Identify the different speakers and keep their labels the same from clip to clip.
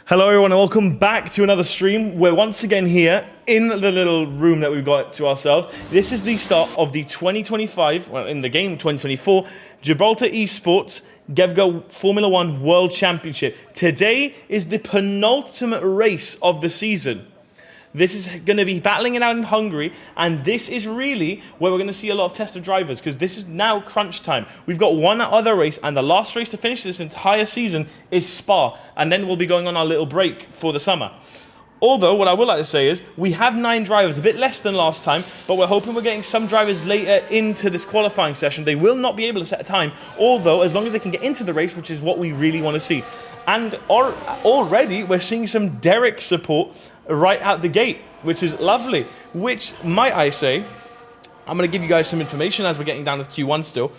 Speaker 1: Hello everyone and welcome back to another stream. We're once again here in the little room that we've got to ourselves. This is the start of the 2025, well in the game 2024, Gibraltar Esports Gevgo Formula 1 World Championship. Today is the penultimate race of the season. This is going to be battling it out in Hungary, and this is really where we're going to see a lot of tester drivers, because this is now crunch time. We've got one other race, and the last race to finish this entire season is Spa, and then we'll be going on our little break for the summer. Although, what I would like to say is, we have 9 drivers, a bit less than last time, but we're hoping we're getting some drivers later into this qualifying session. They will not be able to set a time, although as long as they can get into the race, which is what we really want to see. And already, we're seeing some Derek support right out the gate, which is lovely. Which, might I say, I'm going to give you guys some information as we're getting down to Q1 still.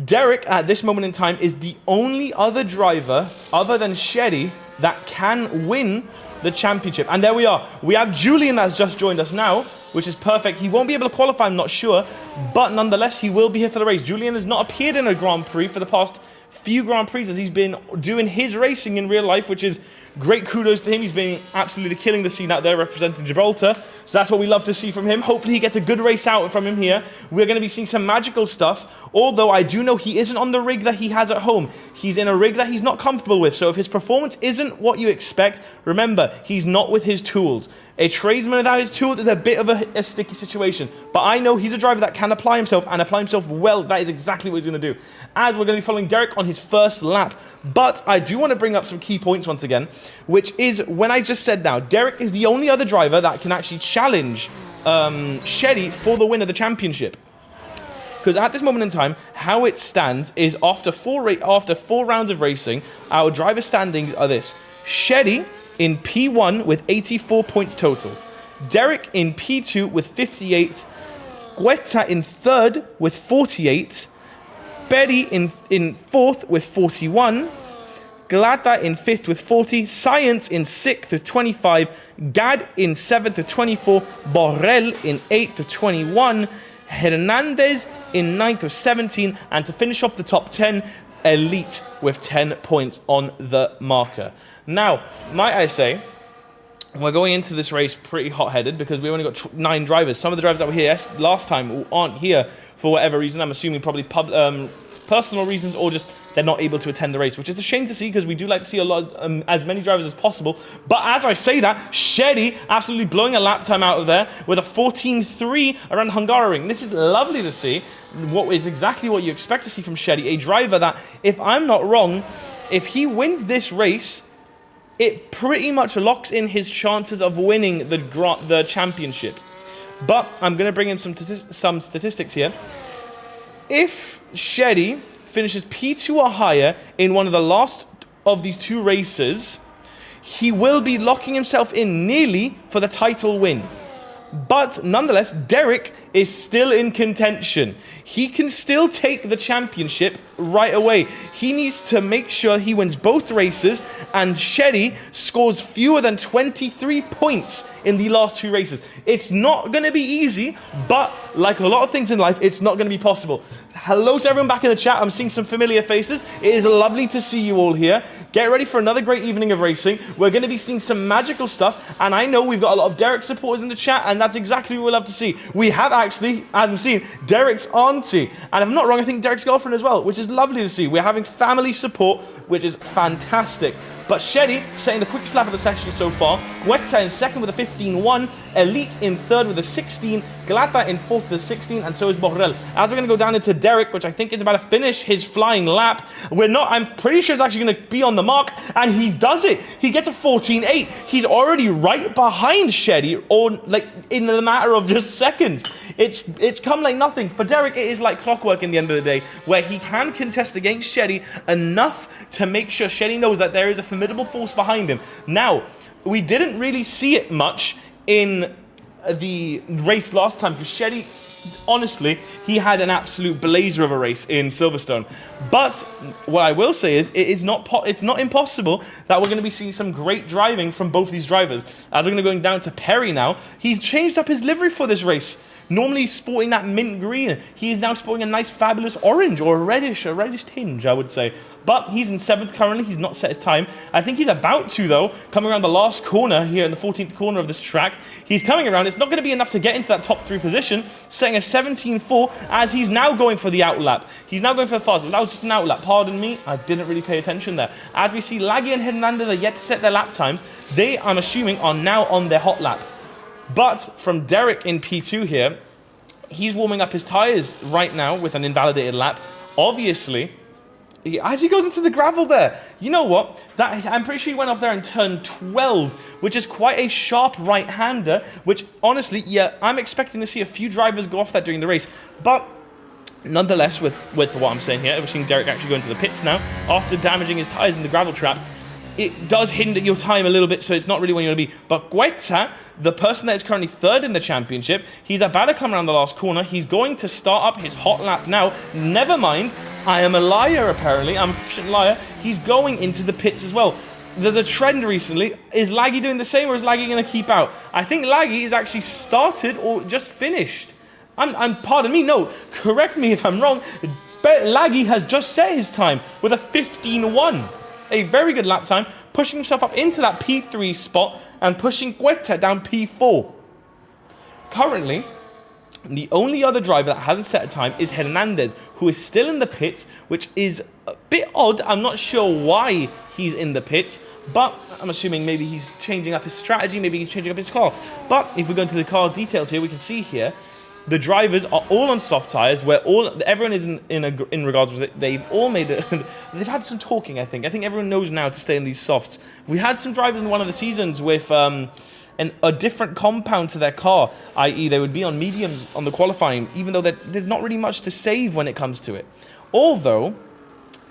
Speaker 1: Derek, at this moment in time, is the only other driver, other than Sherry, that can win the championship. And there we are. We have Julian that's just joined us now, which is perfect. He won't be able to qualify, I'm not sure, but nonetheless, he will be here for the race. Julian has not appeared in a Grand Prix for the past few Grand Prix as he's been doing his racing in real life, which is great kudos to him. He's been absolutely killing the scene out there representing Gibraltar. So that's what we love to see from him. Hopefully he gets a good race out from him here. We're going to be seeing some magical stuff. Although I do know he isn't on the rig that he has at home. He's in a rig that he's not comfortable with. So if his performance isn't what you expect, remember, he's not with his tools. A tradesman without his tools is a bit of a sticky situation. But I know he's a driver that can apply himself and apply himself well. That is exactly what he's going to do. As we're going to be following Derek on his first lap. But I do want to bring up some key points once again, which is when I just said now, Derek is the only other driver that can actually challenge Sherry for the win of the championship. Because at this moment in time, how it stands is after four rounds of racing, our driver standings are this. Sherry in P1 with 84 points total. Derek in P2 with 58. Guetta in third with 48. Betty in fourth with 41. Glata in 5th with 40, Science in 6th with 25, Gad in 7th with 24, Borrell in 8th with 21, Hernandez in 9th with 17, and to finish off the top 10, Elite with 10 points on the marker. Now, might I say, we're going into this race pretty hot-headed because we only got 9 drivers. Some of the drivers that were here last time aren't here for whatever reason. I'm assuming probably personal reasons, or just they're not able to attend the race, which is a shame to see because we do like to see a lot, as many drivers as possible. But as I say that, Sherry absolutely blowing a lap time out of there with a 14.3 around Hungary. This is lovely to see. What is exactly what you expect to see from Sherry, a driver that, if I'm not wrong, if he wins this race, it pretty much locks in his chances of winning the championship. But I'm going to bring in some statistics here. If Sherry finishes P2 or higher in one of the last of these 2 races, he will be locking himself in nearly for the title win. But nonetheless, Derek is still in contention. He can still take the championship right away. He needs to make sure he wins both races, and Sherry scores fewer than 23 points in the last 2 races. It's not going to be easy, but like a lot of things in life, it's not going to be possible. Hello to everyone back in the chat. I'm seeing some familiar faces. It is lovely to see you all here. Get ready for another great evening of racing. We're going to be seeing some magical stuff, and I know we've got a lot of Derek supporters in the chat, and that's exactly what we love to see. We have actually, as I'm seeing, Derek's auntie, and if I'm not wrong, I think Derek's girlfriend as well, which is lovely to see. We're having family support, which is fantastic. But Sherry setting the quickest lap of the section so far. Guetta in second with a 15.1. Elite in third with a 16. Glata in fourth with a 16. And so is Borrell. As we're going to go down into Derek, which I think is about to finish his flying lap. I'm pretty sure it's actually going to be on the mark. And he does it. He gets a 14.8. He's already right behind Sherry, or like in the matter of just seconds. It's come like nothing. For Derek, it is like clockwork in the end of the day, where he can contest against Sherry enough to make sure Sherry knows that there is a formidable force behind him. Now, we didn't really see it much in the race last time because Sherry, honestly, he had an absolute blazer of a race in Silverstone. But what I will say is it's not impossible that we're going to be seeing some great driving from both these drivers. As we're going to go down to Perry now, he's changed up his livery for this race. Normally he's sporting that mint green. He is now sporting a nice, fabulous orange, or a reddish tinge, I would say. But he's in 7th currently. He's not set his time. I think he's about to, though, coming around the last corner here in the 14th corner of this track. He's coming around. It's not going to be enough to get into that top 3 position, setting a 17.4 as he's now going for the outlap. He's now going for the fast lap. That was just an outlap. Pardon me. I didn't really pay attention there. As we see, Laggy and Hernandez are yet to set their lap times. They, I'm assuming, are now on their hot lap. But from Derek in P2 here, he's warming up his tyres right now with an invalidated lap. Obviously, as he goes into the gravel there, you know what? I'm pretty sure he went off there in turn 12, which is quite a sharp right-hander, which honestly, yeah, I'm expecting to see a few drivers go off that during the race. But nonetheless, with what I'm saying here, we're seeing Derek actually go into the pits now after damaging his tyres in the gravel trap. It does hinder your time a little bit, so it's not really where you want to be. But Guetta, the person that is currently 3rd in the championship, he's about to come around the last corner. He's going to start up his hot lap now. Never mind, I am a liar, apparently. I'm a proficient liar. He's going into the pits as well. There's a trend recently. Is Laggy doing the same, or is Laggy going to keep out? I think Laggy is actually started or just finished. Pardon me, no, correct me if I'm wrong. But Laggy has just set his time with a 15.1. A very good lap time, pushing himself up into that P3 spot and pushing Guetta down P4. Currently, the only other driver that hasn't set a time is Hernandez, who is still in the pits, which is a bit odd. I'm not sure why he's in the pits, but I'm assuming maybe he's changing up his strategy, maybe he's changing up his car. But if we go into the car details here, we can see here, the drivers are all on soft tyres, where everyone is in regards with it. They've all made it. They've had some talking, I think. I think everyone knows now to stay in these softs. We had some drivers in one of the seasons with a different compound to their car, i.e. they would be on mediums on the qualifying, even though there's not really much to save when it comes to it. Although,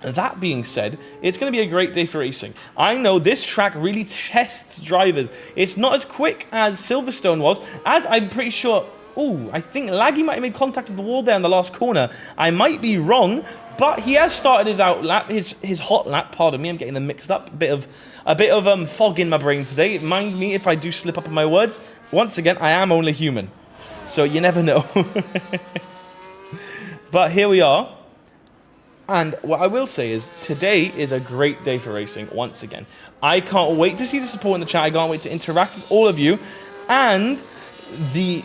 Speaker 1: that being said, it's going to be a great day for racing. I know this track really tests drivers. It's not as quick as Silverstone was, as I'm pretty sure... Ooh, I think Laggy might have made contact with the wall there in the last corner. I might be wrong, but he has started his out lap, his hot lap. Pardon me, I'm getting them mixed up. A bit of fog in my brain today. Mind me if I do slip up on my words. Once again, I am only human, so you never know. But here we are. And what I will say is, today is a great day for racing, once again. I can't wait to see the support in the chat. I can't wait to interact with all of you. And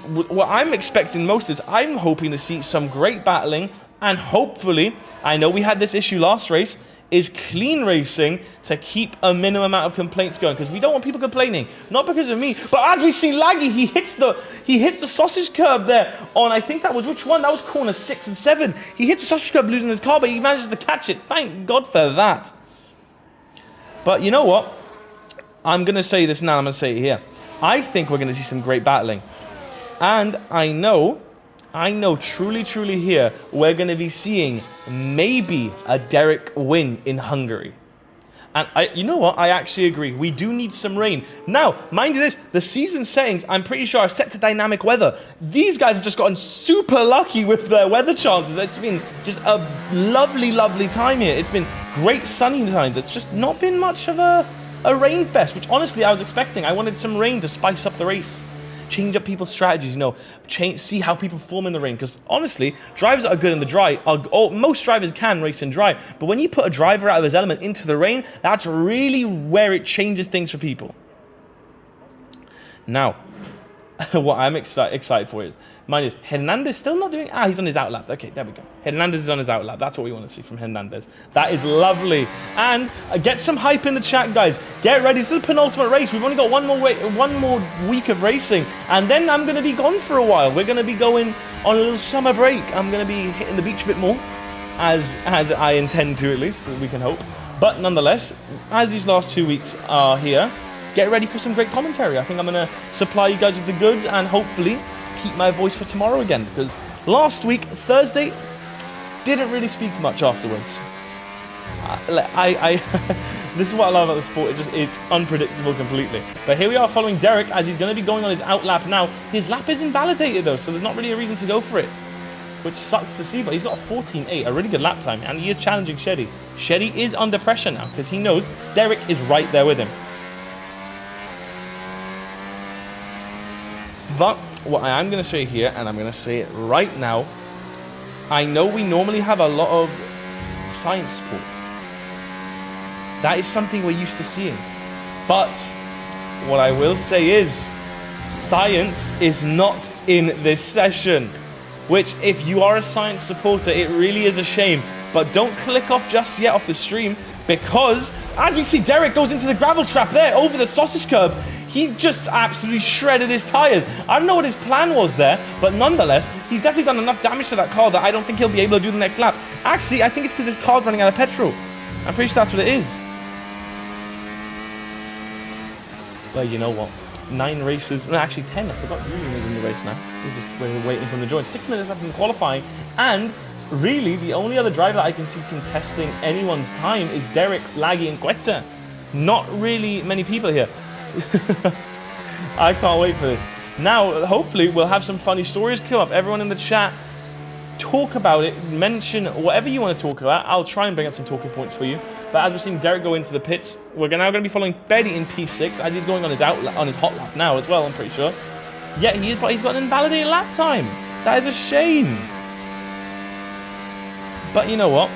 Speaker 1: what I'm expecting most is I'm hoping to see some great battling, and hopefully, I know we had this issue last race, is clean racing to keep a minimum amount of complaints going, because we don't want people complaining, not because of me, but as we see Laggy, he hits the sausage curb there on, I think that was, which one? That was corner 6 and 7. He hits the sausage curb losing his car, but he manages to catch it. Thank God for that. But you know what? I'm going to say this now, I'm going to say it here. I think we're going to see some great battling. And I know truly here, we're going to be seeing maybe a Derek win in Hungary. And you know what? I actually agree. We do need some rain. Now, mind you this, the season settings, I'm pretty sure, are set to dynamic weather. These guys have just gotten super lucky with their weather chances. It's been just a lovely, lovely time here. It's been great sunny times. It's just not been much of a rain fest, which honestly I was expecting. I wanted some rain to spice up the race. Change up people's strategies, see how people perform in the rain. Because honestly, drivers that are good in the dry, most drivers can race in dry. But when you put a driver out of his element into the rain, that's really where it changes things for people. Now, what I'm excited for is, mind is, Hernandez still not doing... he's on his outlap. Okay, there we go. Hernandez is on his outlap. That's what we want to see from Hernandez. That is lovely. And get some hype in the chat, guys. Get ready. This is the penultimate race. We've only got one more week of racing. And then I'm going to be gone for a while. We're going to be going on a little summer break. I'm going to be hitting the beach a bit more, as I intend to, at least, we can hope. But nonetheless, as these last 2 weeks are here, get ready for some great commentary. I think I'm going to supply you guys with the goods and hopefully keep my voice for tomorrow again, because last week, Thursday, didn't really speak much afterwards. This is what I love about the sport. It's unpredictable completely. But here we are following Derek as he's going to be going on his out lap now. His lap is invalidated though, so there's not really a reason to go for it, which sucks to see, but he's got a 14.8, a really good lap time, and he is challenging Sheddy. Sheddy is under pressure now because he knows Derek is right there with him. But what I am going to say here, and I'm going to say it right now, I know we normally have a lot of science support. That is something we're used to seeing. But what I will say is, science is not in this session. Which, if you are a science supporter, it really is a shame. But don't click off just yet off the stream, because as we see, Derek goes into the gravel trap there over the sausage curb. He just absolutely shredded his tires. I don't know what his plan was there, but nonetheless, he's definitely done enough damage to that car that I don't think he'll be able to do the next lap. Actually, I think it's because his car's running out of petrol. I'm pretty sure that's what it is. But you know what? 9 races, no, actually 10. I forgot Julian is in the race now. We're waiting for him to join. 6 minutes left in qualifying, and really the only other driver that I can see contesting anyone's time is Derek, Laggy, and Quetta. Not really many people here. I can't wait for this. Now, hopefully, we'll have some funny stories come up. Everyone in the chat, talk about it. Mention whatever you want to talk about. I'll try and bring up some talking points for you. But as we're seeing Derek go into the pits, we're now going to be following Betty in P6 as he's going on his hot lap now as well, I'm pretty sure. Yet he's got an invalidated lap time. That is a shame. But you know what?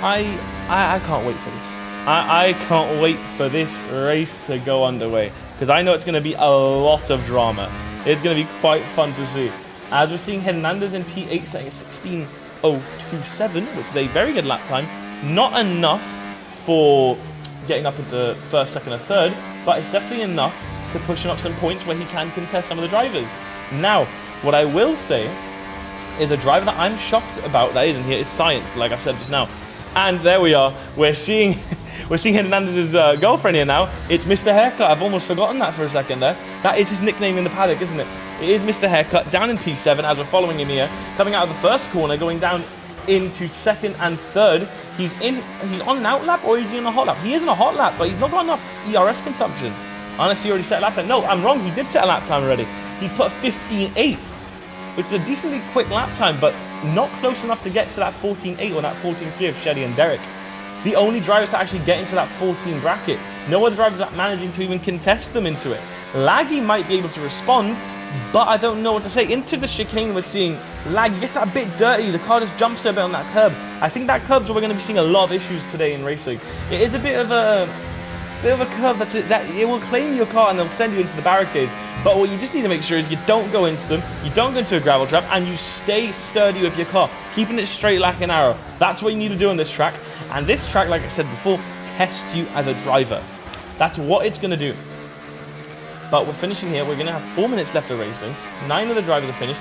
Speaker 1: I can't wait for this. I can't wait for this race to go underway, because I know it's going to be a lot of drama. It's going to be quite fun to see. As we're seeing Hernandez in P8 setting a 16.027, which is a very good lap time. Not enough for getting up into first, second, or third, but it's definitely enough to push him up some points where he can contest some of the drivers. Now, what I will say is a driver that I'm shocked about that isn't here is Science, like I've said just now. And there we are. We're seeing Hernandez's girlfriend here now. It's Mr. Haircut. I've almost forgotten that for a second there. That is his nickname in the paddock, isn't it? It is Mr. Haircut down in P7 as we're following him here. Coming out of the first corner, going down into second and third. He's on an out lap, or is he on a hot lap? He is on a hot lap, but he's not got enough ERS consumption. Unless he already set a lap time. No, I'm wrong. He did set a lap time already. He's put a 15.8, which is a decently quick lap time, but not close enough to get to that 14.8 or that 14.3 of Shelly and Derek. The only drivers to actually get into that 14 bracket. No other drivers are managing to even contest them into it. Laggy might be able to respond, but I don't know what to say. Into the chicane, we're seeing Laggy gets a bit dirty. The car just jumps a bit on that curb. I think that curb's where we're going to be seeing a lot of issues today in racing. It is a bit of a curve that it will claim your car and they'll send you into the barricades. But what you just need to make sure is you don't go into them, you don't go into a gravel trap, and you stay sturdy with your car, keeping it straight like an arrow. That's what you need to do on this track. And this track, like I said before, tests you as a driver. That's what it's going to do. But we're finishing here. We're going to have 4 minutes left of racing. 9 of the drivers are finished.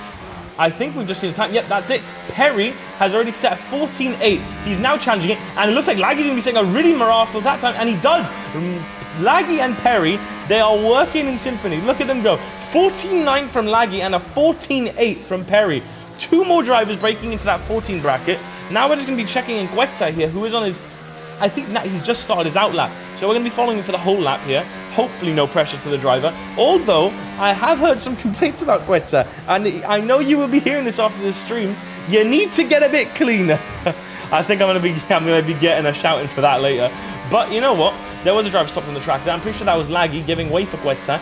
Speaker 1: I think we've just seen the time. Yep, that's it. Perry has already set a 14.8. He's now challenging it, and it looks like Laggy's going to be setting a really miraculous that time, and he does. Laggy and Perry, they are working in symphony. Look at them go. 14.9 from Laggy and a 14.8 from Perry. 2 more drivers breaking into that 14 bracket. Now we're just going to be checking in Guetta here, who is on his... I think that he's just started his out lap. So we're going to be following him for the whole lap here. Hopefully no pressure to the driver. Although, I have heard some complaints about Guetta. And I know you will be hearing this after this stream. You need to get a bit cleaner. I think I'm going to be getting a shouting for that later. But you know what? There was a driver stopped on the track there. I'm pretty sure that was Laggy giving way for Guetta.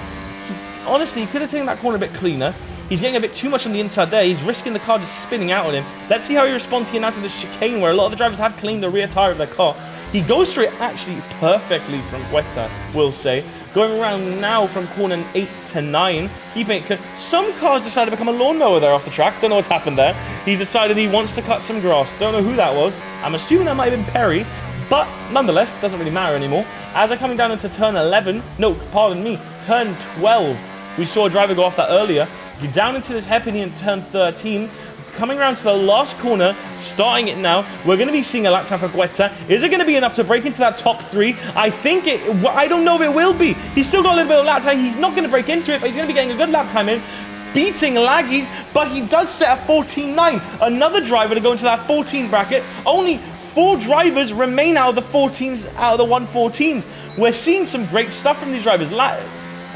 Speaker 1: Honestly, he could have taken that corner a bit cleaner. He's getting a bit too much on the inside there. He's risking the car just spinning out on him. Let's see how he responds here now to the chicane, where a lot of the drivers have cleaned the rear tire of their car. He goes through it actually perfectly from Guetta, we'll say. Going around now from corner 8 to 9, keeping it... Some cars decided to become a lawnmower there off the track. Don't know what's happened there. He's decided he wants to cut some grass. Don't know who that was. I'm assuming that might have been Perry. But nonetheless, doesn't really matter anymore. As they're coming down into turn 11... No, pardon me. Turn 12. We saw a driver go off that earlier. You're down into this hairpin in turn 13. Coming around to the last corner, starting it now. We're going to be seeing a lap time for Guetta. Is it going to be enough to break into that top 3? I think it... I don't know if it will be. He's still got a little bit of lap time. He's not going to break into it, but he's going to be getting a good lap time in. Beating Laggy's, but he does set a 14.9. Another driver to go into that 14 bracket. Only 4 drivers remain out of the 14s, out of the 114s. We're seeing some great stuff from these drivers.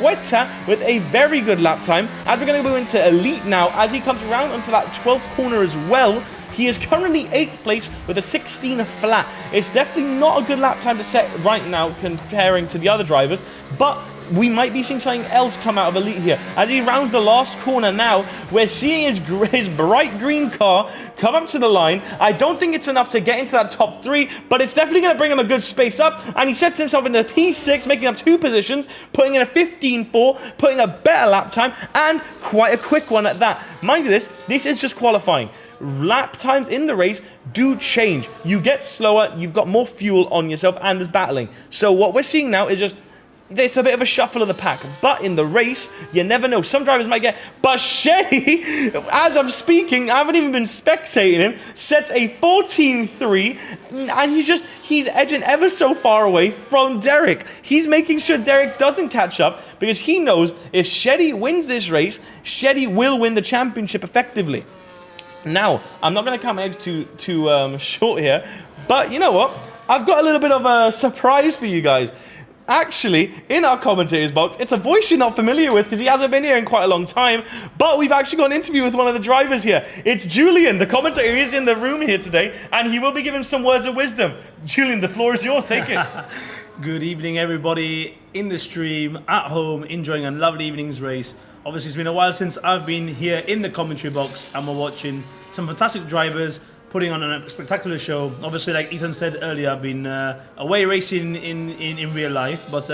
Speaker 1: Guetta with a very good lap time. As we're going to go into Elite now, as he comes around onto that 12th corner as well, he is currently 8th place with a 16 flat. It's definitely not a good lap time to set right now comparing to the other drivers, but we might be seeing something else come out of Elite here. As he rounds the last corner now, we're seeing his bright green car come up to the line. I don't think it's enough to get into that top 3, but it's definitely going to bring him a good space up, and he sets himself into P6, making up 2 positions, putting in a 15.4, putting a better lap time, and quite a quick one at that. Mind you this is just qualifying. Lap times in the race do change. You get slower, you've got more fuel on yourself, and there's battling. So what we're seeing now is just, it's a bit of a shuffle of the pack. But in the race, you never know. Some drivers might get, but Shay, as I'm speaking, I haven't even been spectating him, sets a 14.3, and he's edging ever so far away from Derek. He's making sure Derek doesn't catch up, because he knows if Shetty wins this race, Shetty will win the championship effectively. Now, I'm not going to count my eggs too short here, but you know what? I've got a little bit of a surprise for you guys. Actually, in our commentators box, it's a voice you're not familiar with because he hasn't been here in quite a long time, but we've actually got an interview with one of the drivers here. It's Julian, the commentator. He is in the room here today, and he will be giving some words of wisdom. Julian, the floor is yours. Take it.
Speaker 2: Good evening, everybody in the stream, at home, enjoying a lovely evening's race. Obviously, it's been a while since I've been here in the commentary box, and we're watching some fantastic drivers putting on a spectacular show. Obviously, like Ethan said earlier, I've been away racing in real life, but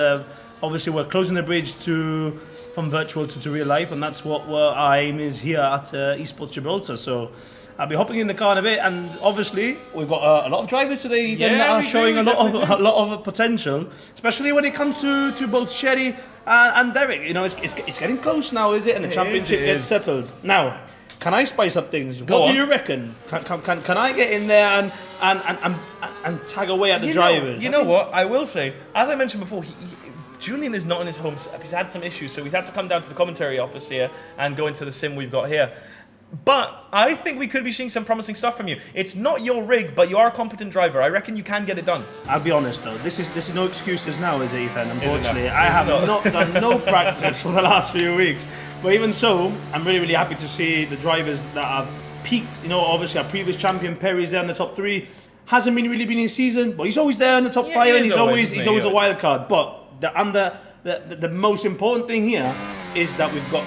Speaker 2: obviously we're closing the bridge from virtual to real life, and that's what our aim is here at Esports Gibraltar. So I'll be hopping in the car in a bit, and obviously we've got a lot of drivers today that are showing a lot of potential, especially when it comes to both Sherry and Derek. You know, it's getting close now, is it? And the championship gets settled. Now, can I spice up things? What do you reckon? Can I get in there and tag away at the drivers?
Speaker 1: You know what? I will say, as I mentioned before, Julian is not in his home setup. He's had some issues, so he's had to come down to the commentary office here and go into the sim we've got here. But I think we could be seeing some promising stuff from you. It's not your rig, but you are a competent driver. I reckon you can get it done.
Speaker 2: I'll be honest though, this is no excuses now, is it, Ethan? Unfortunately, I have not done no practice for the last few weeks. But even so, I'm really, really happy to see the drivers that have peaked. You know, obviously our previous champion Perry's there in the top 3. Hasn't really been in season, but he's always there in the top 5, and he's always a wild card. But the most important thing here is that we've got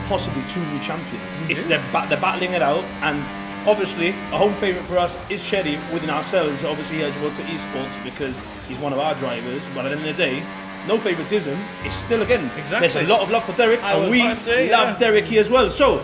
Speaker 2: possibly 2 new champions. It's they're battling it out, and obviously a home favourite for us is Shetty within ourselves. Obviously here at Gibraltar Esports, because he's one of our drivers. But at the end of the day, no favouritism. It's still, again, there's a lot of love for Derek, and we love Derek here as well. So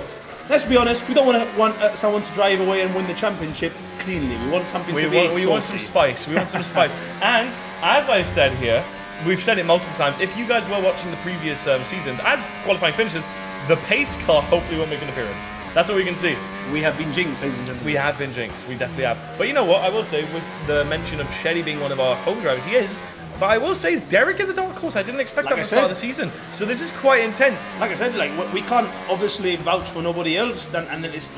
Speaker 2: let's be honest, we don't want someone to drive away and win the championship cleanly. We want something to be
Speaker 1: we want some spice. We want some spice. And as I said here, we've said it multiple times, if you guys were watching the previous seasons, as qualifying finishes, the pace car hopefully won't make an appearance. That's what we can see.
Speaker 2: We have been jinxed, ladies and gentlemen.
Speaker 1: We have been jinxed. We definitely have. But you know what? I will say, with the mention of Shetty being one of our home drivers, he is. But I will say, Derek is a dark horse. I didn't expect that at the start of the season. So this is quite intense.
Speaker 2: Like I said, we can't obviously vouch for nobody else.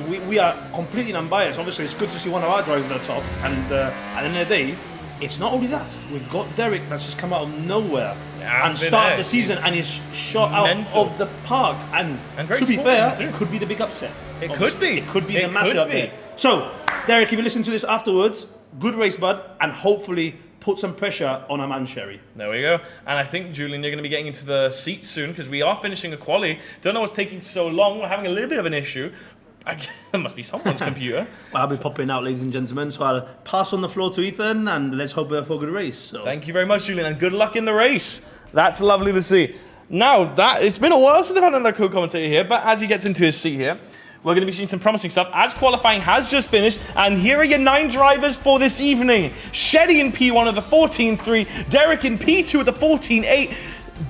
Speaker 2: We are completely unbiased. Obviously, it's good to see one of our drivers at the top. And at the end of the day, it's not only that. We've got Derek that's just come out of nowhere and started the season, and he's shot out of the park. And to be fair, it could be the big upset.
Speaker 1: It could be.
Speaker 2: It could be the massive upset. So, Derek, if you listen to this afterwards, good race, bud, and hopefully put some pressure on our man Sherry.
Speaker 1: There we go. And I think, Julian, you're going to be getting into the seat soon, because we are finishing a quali. Don't know what's taking so long. We're having a little bit of an issue. There must be someone's computer.
Speaker 2: Well, I'll be popping out, ladies and gentlemen, so I'll pass on the floor to Ethan, and let's hope for a good race. So.
Speaker 1: Thank you very much, Julian, and good luck in the race. That's lovely to see. Now, it's been a while since I've had another co-commentator here, but as he gets into his seat here, we're going to be seeing some promising stuff as qualifying has just finished, and here are your 9 drivers for this evening. Shetty in P1 with a 14.3, Derek in P2 with a 14.8,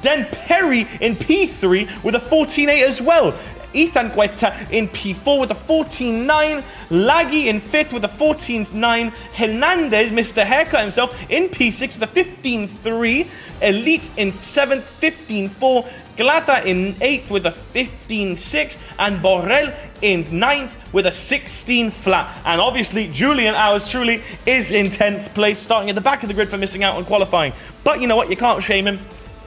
Speaker 1: then Perry in P3 with a 14.8 as well. Ethan Guetta in P4 with a 14.9, Laggy in 5th with a 14.9, Hernandez, Mr. Haircut himself, in P6 with a 15.3, Elite in 7th, 15.4, Glata in 8th with a 15.6, and Borrell in 9th with a 16 flat. And obviously, Julian, ours truly, is in 10th place, starting at the back of the grid for missing out on qualifying. But you know what? You can't shame him.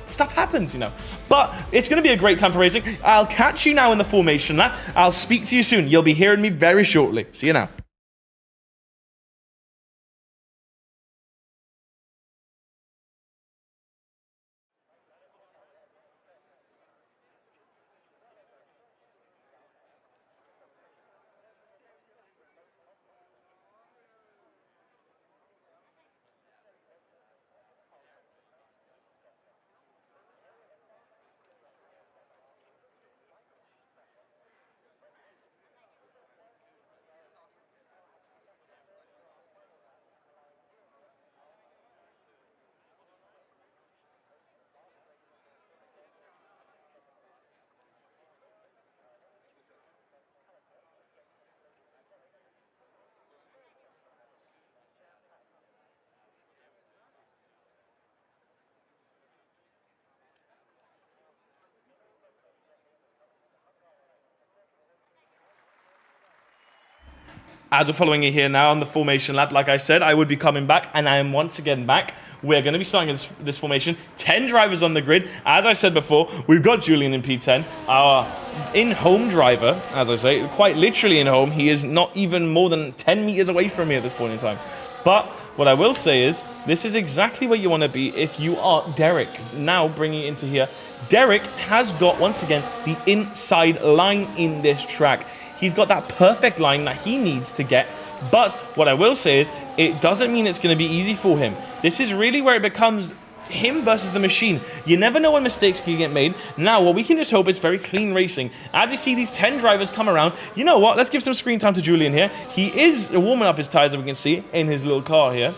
Speaker 1: Stuff happens, you know. But it's going to be a great time for racing. I'll catch you now in the formation lap. I'll speak to you soon. You'll be hearing me very shortly. See you now. as we're following it here now on the formation lap, like I said, I would be coming back, and I am once again back. We're going to be starting this formation. 10 drivers on the grid. As I said before, we've got Julian in P10, our in-home driver, as I say, quite literally in home. He is not even more than 10 meters away from me at this point in time. But what I will say is, this is exactly where you want to be if you are Derek. Now, bringing it into here, Derek has got, once again, the inside line in this track. He's got that perfect line that he needs to get. But what I will say is, it doesn't mean it's going to be easy for him. This is really where it becomes him versus the machine. You never know when mistakes can get made. Now, what we can just hope is very clean racing. As you see these 10 drivers come around, you know what? Let's give some screen time to Julian here. He is warming up his tires, as we can see, in his little car here.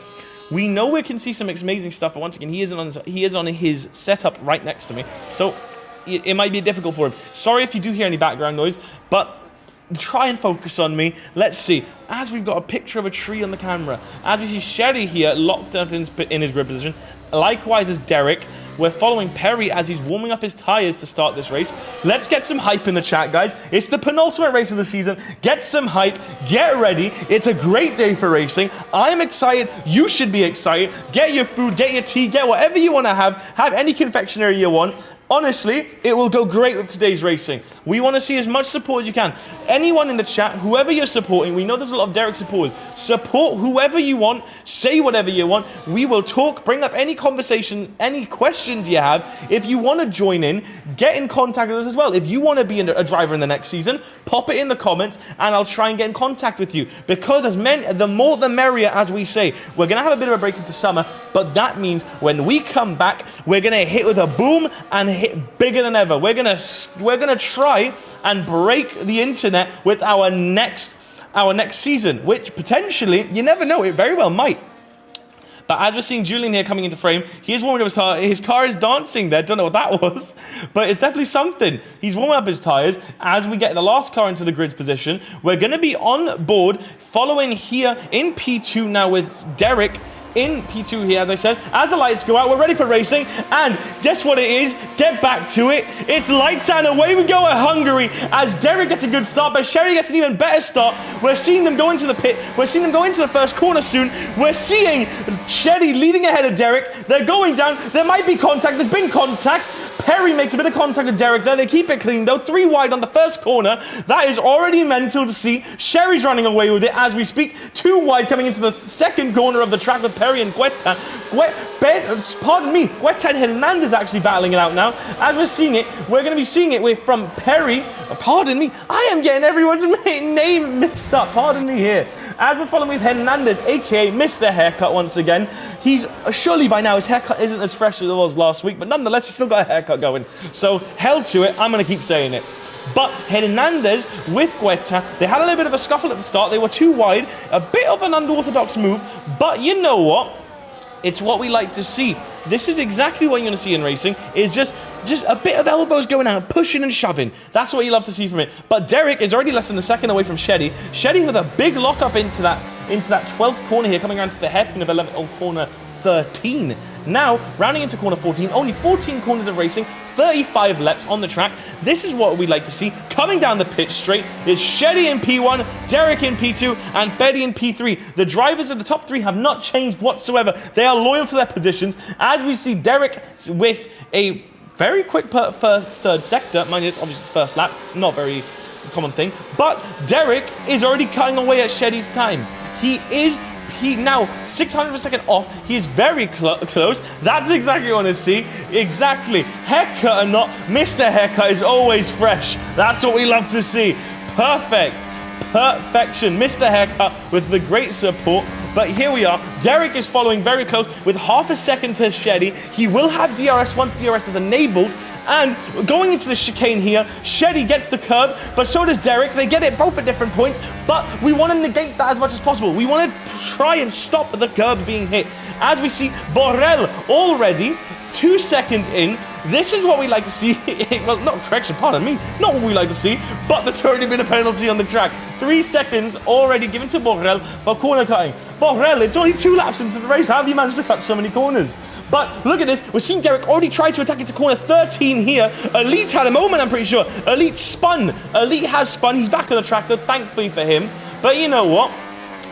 Speaker 1: We know we can see some amazing stuff, but once again, he is on his setup right next to me. So, it might be difficult for him. Sorry if you do hear any background noise, but try and focus on me. Let's see. As we've got a picture of a tree on the camera, as we see Sherry here locked up in his grid position, likewise as Derek. We're following Perry as he's warming up his tires to start this race. Let's get some hype in the chat, guys. It's the penultimate race of the season. Get some hype. Get ready. It's a great day for racing. I'm excited. You should be excited. Get your food, get your tea, get whatever you want to have. Have any confectionery you want. Honestly, it will go great with today's racing. We want to see as much support as you can. Anyone in the chat, whoever you're supporting, we know there's a lot of Derek supporters. Support whoever you want. Say whatever you want. We will talk, bring up any conversation, any questions you have. If you want to join in, get in contact with us as well. If you want to be a driver in the next season, pop it in the comments and I'll try and get in contact with you. Because the more the merrier, as we say. We're going to have a bit of a break into summer, but that means when we come back, we're going to hit with a boom and hit bigger than ever. We're gonna try and break the internet with our next season, which potentially, you never know, it very well might. But as we're seeing Julian here coming into frame, he is warming up his tires. His car is dancing there. Don't know what that was, but it's definitely something. He's warming up his tires as we get the last car into the grid position. We're going to be on board following here in P2 now with Derek in P2 here, as I said. As the lights go out, we're ready for racing, and guess what it is? Get back to it. It's lights out, and away we go at Hungary, as Derek gets a good start, but Sherry gets an even better start. We're seeing them go into the pit. We're seeing them go into the first corner soon. We're seeing Sherry leading ahead of Derek. They're going down. There might be contact. There's been contact. Perry makes a bit of contact with Derek there. They keep it clean, though. 3 wide on the first corner. That is already mental to see. Sherry's running away with it as we speak. 2 wide coming into the second corner of the track with Perry and Guetta. Guetta and Hernandez actually battling it out now. As we're seeing it, we're going to be seeing it from Perry. Pardon me. I am getting everyone's name mixed up. Pardon me here. As we're following with Hernandez, a.k.a. Mr. Haircut once again. He's, surely by now, his haircut isn't as fresh as it was last week, but nonetheless, he's still got a haircut going. So, hell to it, I'm going to keep saying it. But Hernandez with Guetta, they had a little bit of a scuffle at the start. They were 2 wide, a bit of an unorthodox move, but you know what? It's what we like to see. This is exactly what you're going to see in racing, is just a bit of elbows going out, pushing and shoving. That's what you love to see from it. But Derek is already less than a second away from Shetty. Shetty with a big lock up into that 12th corner here, coming around to the hairpin of 11th on corner 13. Now, rounding into corner 14, only 14 corners of racing, 35 laps on the track. This is what we like to see. Coming down the pitch straight is Shetty in P1, Derek in P2, and Betty in P3. The drivers of the top 3 have not changed whatsoever. They are loyal to their positions. As we see Derek with a very quick third sector, mind you, it's obviously first lap, not very common thing, but Derek is already cutting away at Shetty's time. He now 600 of a second off. He is very close. That's exactly what I want to see. Exactly. Haircut or not, Mr. Haircut is always fresh. That's what we love to see. Perfect. Perfection. Mr. Haircut with the great support. But here we are. Derek is following very close with half a second to Shetty. He will have DRS once DRS is enabled. And going into the chicane here, Shetty gets the curb, but so does Derek. They get it both at different points, but we want to negate that as much as possible. We want to try and stop the curb being hit. As we see Borrell already 2 seconds in. This is what we like to see. Well, not correction, pardon me. Not what we like to see, but there's already been a penalty on the track. 3 seconds already given to Borrell for corner cutting. Borrell, it's only 2 laps into the race. How have you managed to cut so many corners? But look at this. We're seeing Derek already try to attack into corner 13 here. Elite's had a moment, I'm pretty sure. Elite spun. Elite has spun. He's back on the track, though, thankfully for him. But you know what?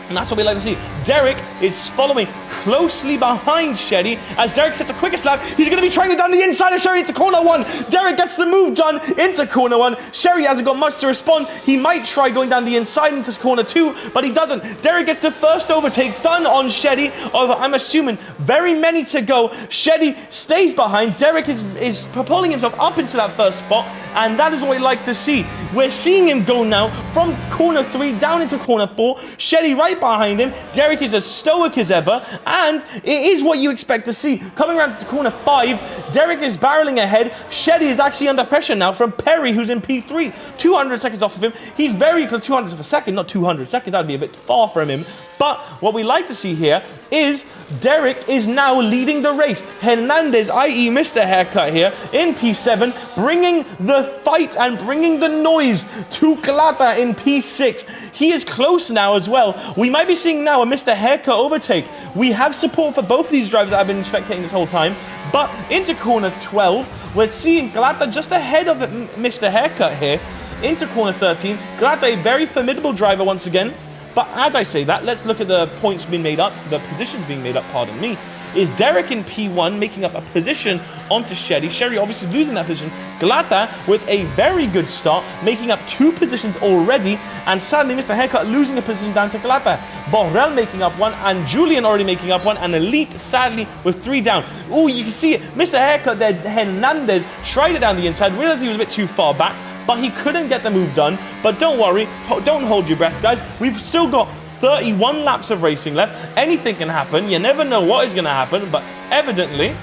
Speaker 1: And that's what we like to see. Derek is following closely behind Shetty. As Derek sets a quickest lap, he's going to be trying it down the inside of Sherry into corner 1. Derek gets the move done into corner 1. Sherry hasn't got much to respond. He might try going down the inside into corner 2, but he doesn't. Derek gets the first overtake done on Shetty. Over, I'm assuming, very many to go. Shetty stays behind. Derek is propelling himself up into that first spot, and that is what we like to see. We're seeing him go now from corner 3 down into corner 4. Shetty right behind him. Derek is as stoic as ever, and it is what you expect to see. Coming around to corner 5, Derek is barreling ahead. Shetty is actually under pressure now from Perry, who's in P3. 200 seconds off of him. He's very close, 200 of a second, not 200 seconds. That would be a bit far from him. But what we like to see here is Derek is now leading the race. Hernandez, i.e. Mr. Haircut here, in P7, bringing the fight and bringing the noise to Glata in P6. He is close now as well. We might be seeing now a Mr. Haircut overtake. We have support for both these drivers that I've been spectating this whole time. But into corner 12, we're seeing Glata just ahead of Mr. Haircut here. Into corner 13, Glata, a very formidable driver once again. But as I say that, let's look at the points being made up, the positions being made up, pardon me. Is Derek in P1 making up a position onto Sherry. Sherry obviously losing that position. Glata with a very good start, making up 2 positions already. And sadly, Mr. Haircut losing a position down to Glata. Borrell making up 1, and Julian already making up 1, and Elite sadly with 3 down. Oh, you can see it. Mr. Haircut there, Hernandez, tried it down the inside, realized he was a bit too far back, but he couldn't get the move done. But don't worry, don't hold your breath, guys. We've still got 31 laps of racing left. Anything can happen. You never know what is going to happen, but evidently,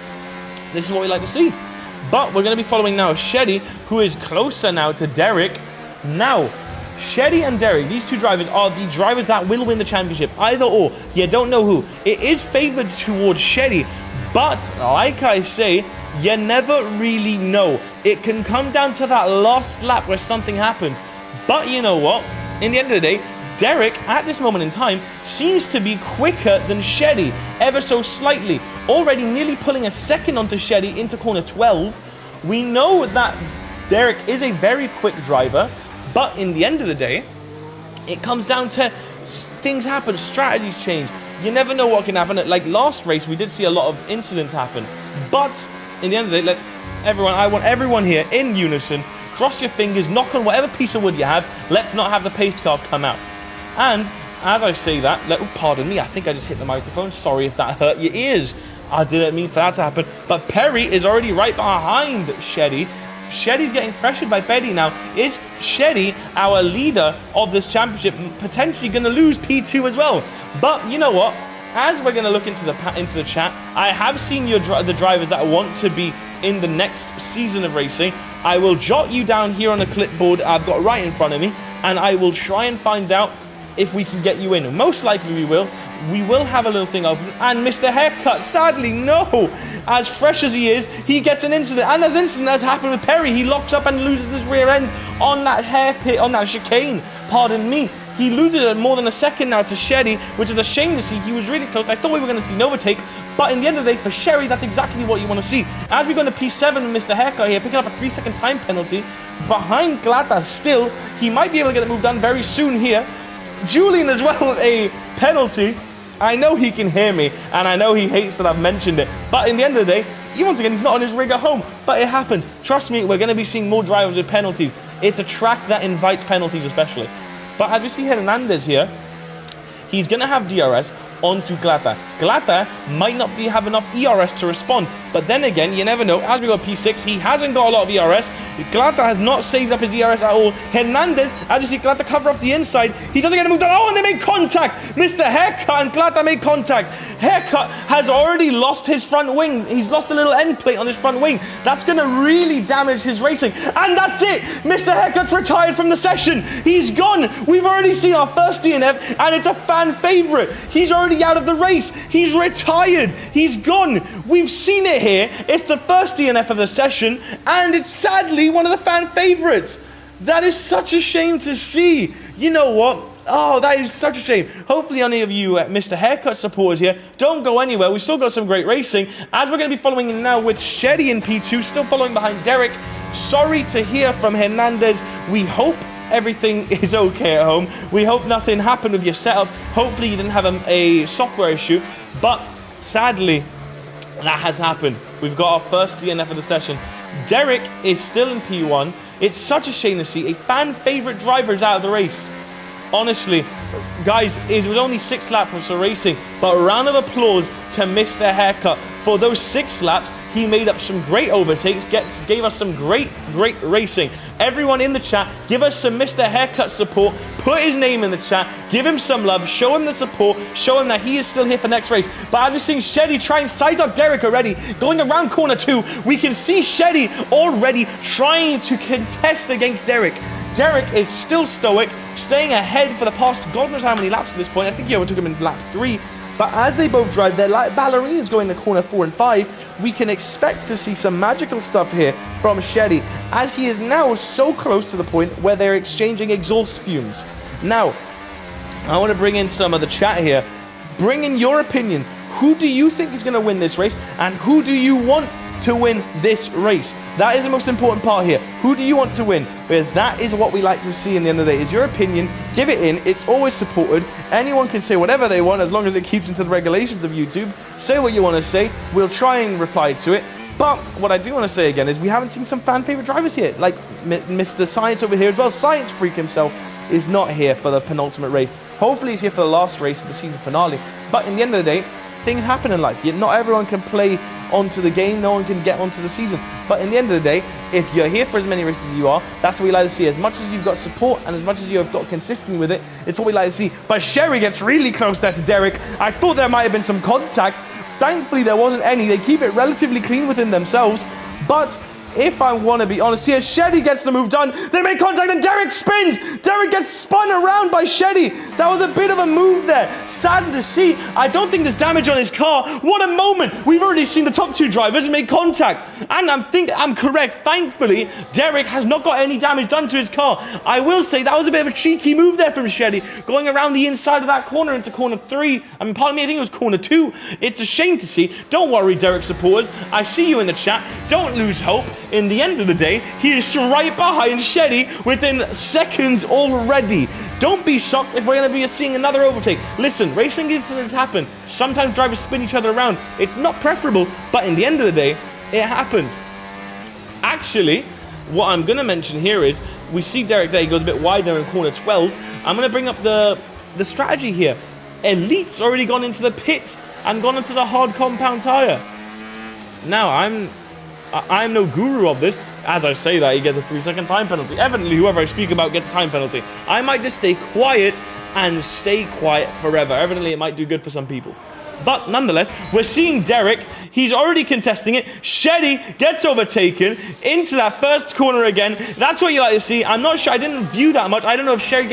Speaker 1: this is what we like to see. But we're going to be following now Shetty, who is closer now to Derek. Now, Shetty and Derek, these 2 drivers are the drivers that will win the championship. Either or, you don't know who. It is favored towards Shetty, but like I say, you never really know. It can come down to that last lap where something happens. But you know what? In the end of the day, Derek, at this moment in time, seems to be quicker than Shetty, ever so slightly. Already nearly pulling a second onto Shetty into corner 12. We know that Derek is a very quick driver, but in the end of the day, it comes down to things happen, strategies change. You never know what can happen. Like last race, we did see a lot of incidents happen. But in the end of the day, I want everyone here in unison, cross your fingers, knock on whatever piece of wood you have. Let's not have the pace car come out. And as I say that, pardon me, I think I just hit the microphone. Sorry if that hurt your ears. I didn't mean for that to happen. But Perry is already right behind Shetty. Shetty's getting pressured by Betty now. Is Shetty, our leader of this championship, potentially going to lose P2 as well? But you know what? As we're going to look into the chat, I have seen the drivers that want to be in the next season of racing. I will jot you down here on a clipboard I've got right in front of me, and I will try and find out if we can get you in. Most likely we will. We will have a little thing open. And Mr. Haircut, sadly, no. As fresh as he is, he gets an incident. And as incident has happened with Perry, he locks up and loses his rear end on that hair pit, on that chicane. Pardon me. He loses it more than a second now to Sherry, which is a shame to see. He was really close. I thought we were going to see an overtake, but in the end of the day, for Sherry, that's exactly what you want to see. As we go into P7, Mr. Haircut here, picking up a 3-second time penalty behind Glata still. He might be able to get the move done very soon here. Julian as well with a penalty. I know he can hear me, and I know he hates that I've mentioned it, but in the end of the day, once again, he's not on his rig at home, but it happens. Trust me, we're going to be seeing more drivers with penalties. It's a track that invites penalties especially. But as we see Hernandez here, he's going to have DRS onto Glata. Glata might not have enough ERS to respond, but then again, you never know. As we go P6, he hasn't got a lot of ERS. Glata has not saved up his ERS at all. Hernandez, as you see Glata cover off the inside, he doesn't get a move done. Oh, and they make contact. Mr. Haircut and Glata make contact. Haircut has already lost his front wing. He's lost a little end plate on his front wing. That's going to really damage his racing. And that's it. Mr. Haircut's retired from the session. He's gone. We've already seen our first DNF, and it's a fan favorite. He's already out of the race. He's retired. He's gone. We've seen it here. It's the first DNF of the session, and it's sadly one of the fan favorites. That is such a shame to see. You know what? Oh, that is such a shame. Hopefully any of you Mr. Haircut supporters here don't go anywhere. We've still got some great racing. As we're going to be following in now with Shetty in P2, still following behind Derek. Sorry to hear from Hernandez. We hope everything is okay at home. We hope nothing happened with your setup. Hopefully you didn't have a software issue, but sadly, that has happened. We've got our first DNF of the session. Derek is still in P1. It's such a shame to see a fan favorite driver is out of the race. Honestly, guys, it was only 6 laps of racing, but a round of applause to Mr. Haircut. For those 6 laps, he made up some great overtakes, gave us some great racing. Everyone in the chat, give us some Mr. Haircut support. Put his name in the chat. Give him some love. Show him the support. Show him that he is still here for next race. But as we're seeing Sheddy try and size up Derek already, going around corner 2, we can see Sheddy already trying to contest against Derek. Derek is still stoic, staying ahead for the past God knows how many laps at this point. I think he overtook him in lap 3. But as they both drive, they're like ballerinas going to corner 4 and 5. We can expect to see some magical stuff here from Sheddy, as he is now so close to the point where they're exchanging exhaust fumes. Now, I want to bring in some of the chat here. Bring in your opinions. Who do you think is going to win this race, and who do you want to win this race? That is the most important part here. Who do you want to win? Because that is what we like to see in the end of the day. Is your opinion. Give it in. It's always supported. Anyone can say whatever they want as long as it keeps into the regulations of YouTube. Say what you want to say. We'll try and reply to it. But what I do want to say again is we haven't seen some fan favorite drivers here, like Mr. Science over here as well. Science Freak himself is not here for the penultimate race. Hopefully he's here for the last race of the season finale. But in the end of the day, things happen in life. Not everyone can play onto the game, no one can get onto the season. But in the end of the day, if you're here for as many races as you are, that's what we like to see. As much as you've got support and as much as you have got consistency with it, it's what we like to see. But Sherry gets really close there to Derek. I thought there might have been some contact. Thankfully, there wasn't any. They keep it relatively clean within themselves. But if I want to be honest here, Sheddy gets the move done. They make contact and Derek spins. Derek gets spun around by Sheddy. That was a bit of a move there. Sad to see. I don't think there's damage on his car. What a moment. We've already seen the top 2 drivers make contact. And I'm correct. Thankfully, Derek has not got any damage done to his car. I will say that was a bit of a cheeky move there from Sheddy, going around the inside of that corner into corner 3. I mean, pardon me, I think it was corner 2. It's a shame to see. Don't worry, Derek supporters. I see you in the chat. Don't lose hope. In the end of the day, he is right behind Sheddy within seconds already. Don't be shocked if we're going to be seeing another overtake. Listen, racing incidents happen. Sometimes drivers spin each other around. It's not preferable, but in the end of the day, it happens. Actually, what I'm going to mention here is, we see Derek there, he goes a bit wider in corner 12. I'm going to bring up the strategy here. Elite's already gone into the pits and gone into the hard compound tire. Now, I'm no guru of this. As I say that, he gets a 3-second time penalty. Evidently, whoever I speak about gets a time penalty. I might just stay quiet and stay quiet forever. Evidently, it might do good for some people. But nonetheless, we're seeing Derek. He's already contesting it. Sheddy gets overtaken into that first corner again. That's what you like to see. I'm not sure. I didn't view that much. I don't know if Sheddy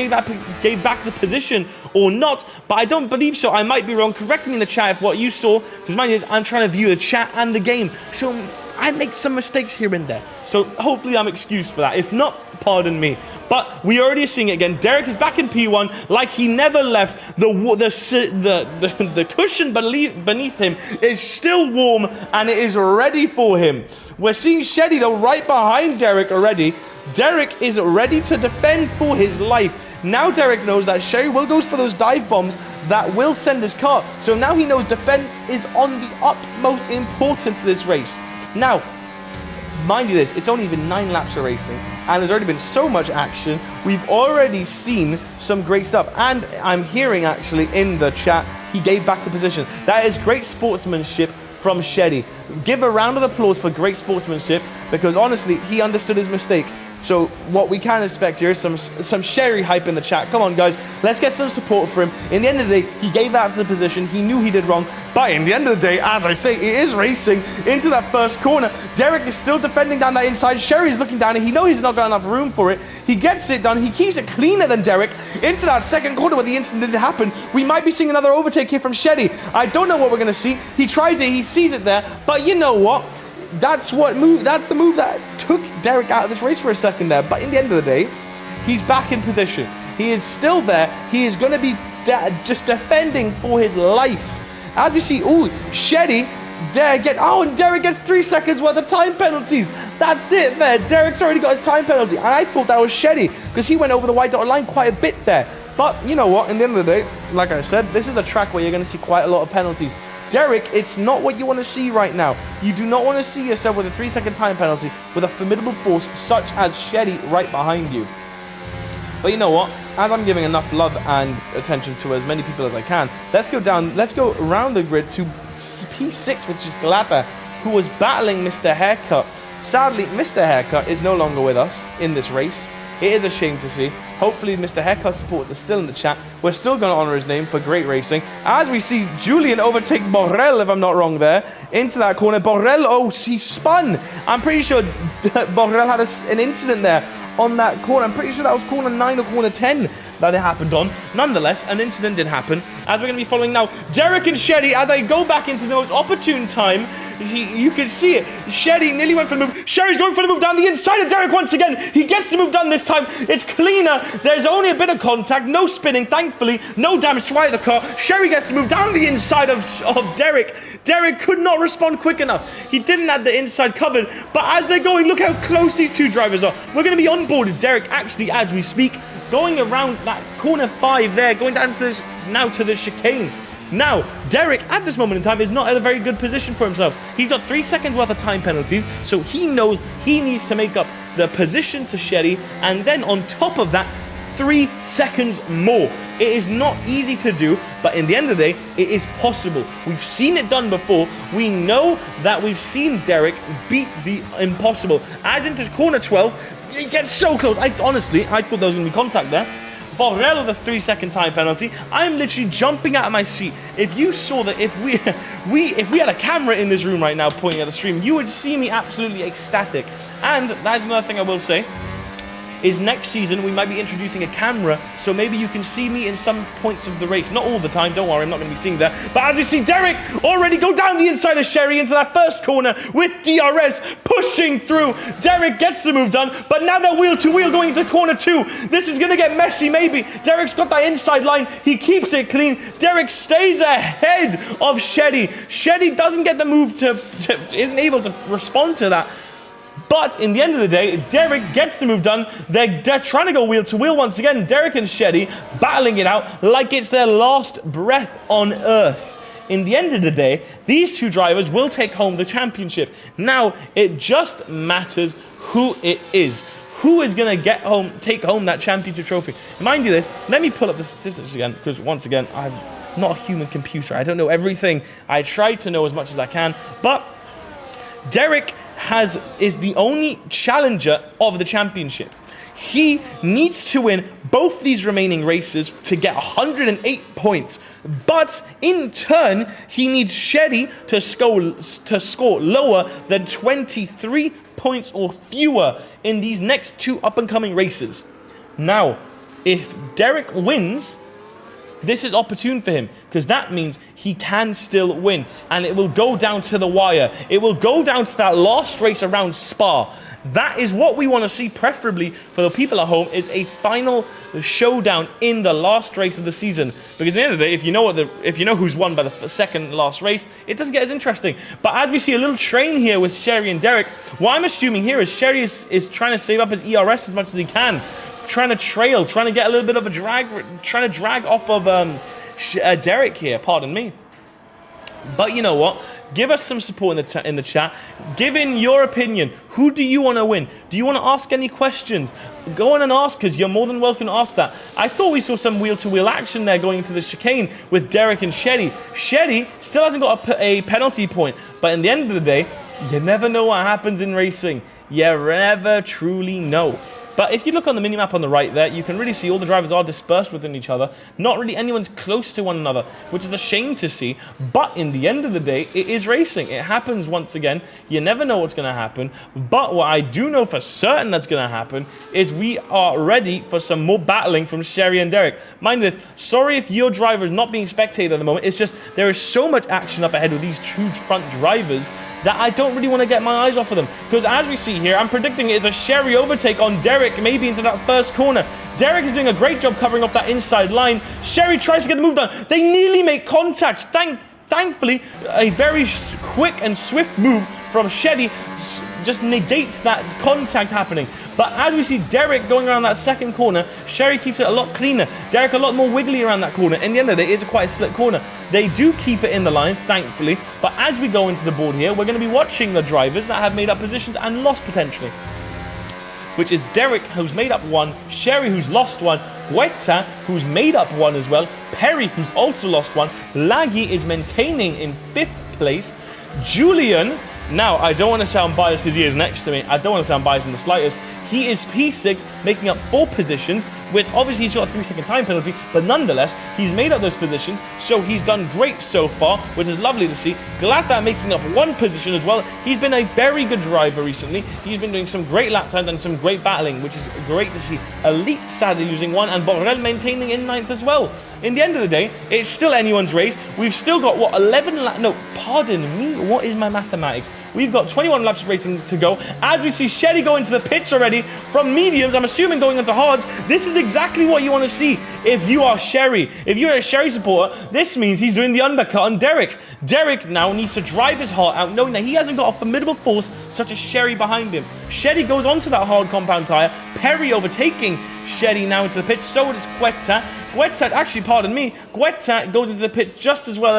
Speaker 1: gave back the position or not, but I don't believe so. I might be wrong. Correct me in the chat if what you saw, because mine is I'm trying to view the chat and the game. So I make some mistakes here and there. So hopefully I'm excused for that. If not, pardon me. But we already are seeing it again. Derek is back in P1 like he never left. The cushion beneath him is still warm and it is ready for him. We're seeing Sheddy though right behind Derek already. Derek is ready to defend for his life. Now Derek knows that Sherry will go for those dive bombs that will send his car. So now he knows defense is on the utmost importance to this race. Now, mind you this, it's only been 9 laps of racing, and there's already been so much action. We've already seen some great stuff, and I'm hearing actually in the chat, he gave back the position. That is great sportsmanship from Sheddy. Give a round of applause for great sportsmanship, because honestly, he understood his mistake. So what we can expect here is some Sherry hype in the chat. Come on, guys. Let's get some support for him. In the end of the day, he gave that the position. He knew he did wrong. But in the end of the day, as I say, it is racing into that first corner. Derek is still defending down that inside. Sherry is looking down, and he knows he's not got enough room for it. He gets it done. He keeps it cleaner than Derek into that second corner where the incident didn't happen. We might be seeing another overtake here from Sheddy. I don't know what we're going to see. He tries it. He sees it there. But you know what? That's the move that took Derek out of this race for a second there. But in the end of the day, he's back in position. He is still there. He is going to be just defending for his life. As we see, Sheddy there and Derek gets 3 seconds worth of time penalties. That's it there. Derek's already got his time penalty. And I thought that was Shetty because he went over the white dotted line quite a bit there. But you know what? In the end of the day, like I said, this is a track where you're going to see quite a lot of penalties. Derek, it's not what you want to see right now. You do not want to see yourself with a 3-second time penalty with a formidable force such as Shetty right behind you. But you know what? As I'm giving enough love and attention to as many people as I can, let's go around the grid to P6, which is Glata, who was battling Mr. Haircut. Sadly, Mr. Haircut is no longer with us in this race. It is a shame to see. Hopefully, Mr. Haircut supporters are still in the chat. We're still going to honor his name for great racing. As we see Julian overtake Borrell, if I'm not wrong there, into that corner. Borrell, oh, he spun. I'm pretty sure Borrell had an incident there on that corner. I'm pretty sure that was corner 9 or corner 10 that it happened on. Nonetheless, an incident did happen. As we're going to be following now, Derek and Shetty, as I go back into the most opportune time, you can see it. Shetty nearly went for the move. Sherry's going for the move down the inside of Derek once again. He gets the move done this time. It's cleaner. There's only a bit of contact. No spinning, thankfully. No damage to either car. Sherry gets the move down the inside of Derek. Derek could not respond quick enough. He didn't have the inside covered. But as they're going, look how close these two drivers are. We're going to be on board with Derek actually as we speak. Going around that corner 5 there. Going down to this, now to the chicane. Now, Derek, at this moment in time, is not in a very good position for himself. He's got 3 seconds worth of time penalties, so he knows he needs to make up the position to Shetty, and then on top of that, 3 seconds more. It is not easy to do, but in the end of the day, it is possible. We've seen it done before. We know that we've seen Derek beat the impossible. As into corner 12, he gets so close. I thought there was going to be contact there. Borrell with a 3-second time penalty. I'm literally jumping out of my seat. If you saw that, if we had a camera in this room right now pointing at the stream, you would see me absolutely ecstatic. And that's another thing I will say, is next season we might be introducing a camera, so maybe you can see me in some points of the race. Not all the time, don't worry, I'm not going to be seeing that. But as you see Derek already go down the inside of Sherry into that first corner with DRS pushing through. Derek gets the move done, but now they're wheel to wheel going into corner 2. This is going to get messy maybe. Derek's got that inside line, he keeps it clean. Derek stays ahead of Shetty. Shetty doesn't get the move isn't able to respond to that. But in the end of the day, Derek gets the move done. They're trying to go wheel to wheel once again. Derek and Shetty battling it out like it's their last breath on Earth. In the end of the day, these two drivers will take home the championship. Now, it just matters who it is. Who is going to take home that championship trophy? Mind you this, let me pull up the statistics again, because once again, I'm not a human computer. I don't know everything. I try to know as much as I can, but Derek is the only challenger of the championship. He needs to win both these remaining races to get 108 points. But in turn, he needs Shetty to score lower than 23 points or fewer in these next 2 up-and-coming races. Now, if Derek wins, this is opportune for him, because that means he can still win, and it will go down to the wire. It will go down to that last race around Spa. That is what we want to see, preferably for the people at home, is a final showdown in the last race of the season. Because at the end of the day, if you know who's won by the second last race, it doesn't get as interesting. But as we see a little train here with Sherry and Derek, what I'm assuming here is Sherry is trying to save up his ERS as much as he can. Trying to trail, trying to get a little bit of a drag, trying to drag off of Derek here, pardon me. But you know what? Give us some support in the chat. Give in your opinion. Who do you want to win? Do you want to ask any questions? Go on and ask, because you're more than welcome to ask that. I thought we saw some wheel-to-wheel action there going into the chicane with Derek and Shetty. Shetty still hasn't got a penalty point, but in the end of the day, you never know what happens in racing. You never truly know. But if you look on the minimap on the right there, you can really see all the drivers are dispersed within each other. Not really anyone's close to one another, which is a shame to see. But in the end of the day, it is racing. It happens once again. You never know what's going to happen. But what I do know for certain that's going to happen is we are ready for some more battling from Sherry and Derek. Mind this, sorry if your driver is not being spectated at the moment. It's just there is so much action up ahead with these two front drivers that I don't really want to get my eyes off of them. Because as we see here, I'm predicting it's a Sherry overtake on Derek, maybe into that first corner. Derek is doing a great job covering off that inside line. Sherry tries to get the move done. They nearly make contact. Thankfully, a very quick and swift move from Shetty just negates that contact happening. But as we see Derek going around that second corner, Sherry keeps it a lot cleaner. Derek a lot more wiggly around that corner. In the end of the day, it's quite a slick corner. They do keep it in the lines, thankfully. But as we go into the board here, we're going to be watching the drivers that have made up positions and lost potentially. Which is Derek, who's made up one, Sherry, who's lost one, Guetta, who's made up one as well, Perry, who's also lost one, Laggy is maintaining in 5th place, Julian, now I don't want to sound biased because he is next to me, I don't want to sound biased in the slightest, he is P6, making up 4 positions, with obviously he's got a 3-second time penalty, but nonetheless, he's made up those positions, so he's done great so far, which is lovely to see. Glad making up 1 position as well. He's been a very good driver recently. He's been doing some great lap times and some great battling, which is great to see. Elite sadly losing 1, and Borrell maintaining in 9th as well. In the end of the day, it's still anyone's race. We've still got, what, 11 laps? No, pardon me, what is my mathematics? We've got 21 laps of racing to go. As we see Shelly go into the pits already from mediums, I'm assuming going into hards. This is exactly what you want to see if you are Sherry. If you're a Sherry supporter, this means he's doing the undercut on Derek. Derek now needs to drive his heart out, knowing that he hasn't got a formidable force such as Sherry behind him. Shelly goes onto that hard compound tyre. Perry overtaking Shelly now into the pits. So does Guetta. Guetta, actually, pardon me, Guetta goes into the pits just as well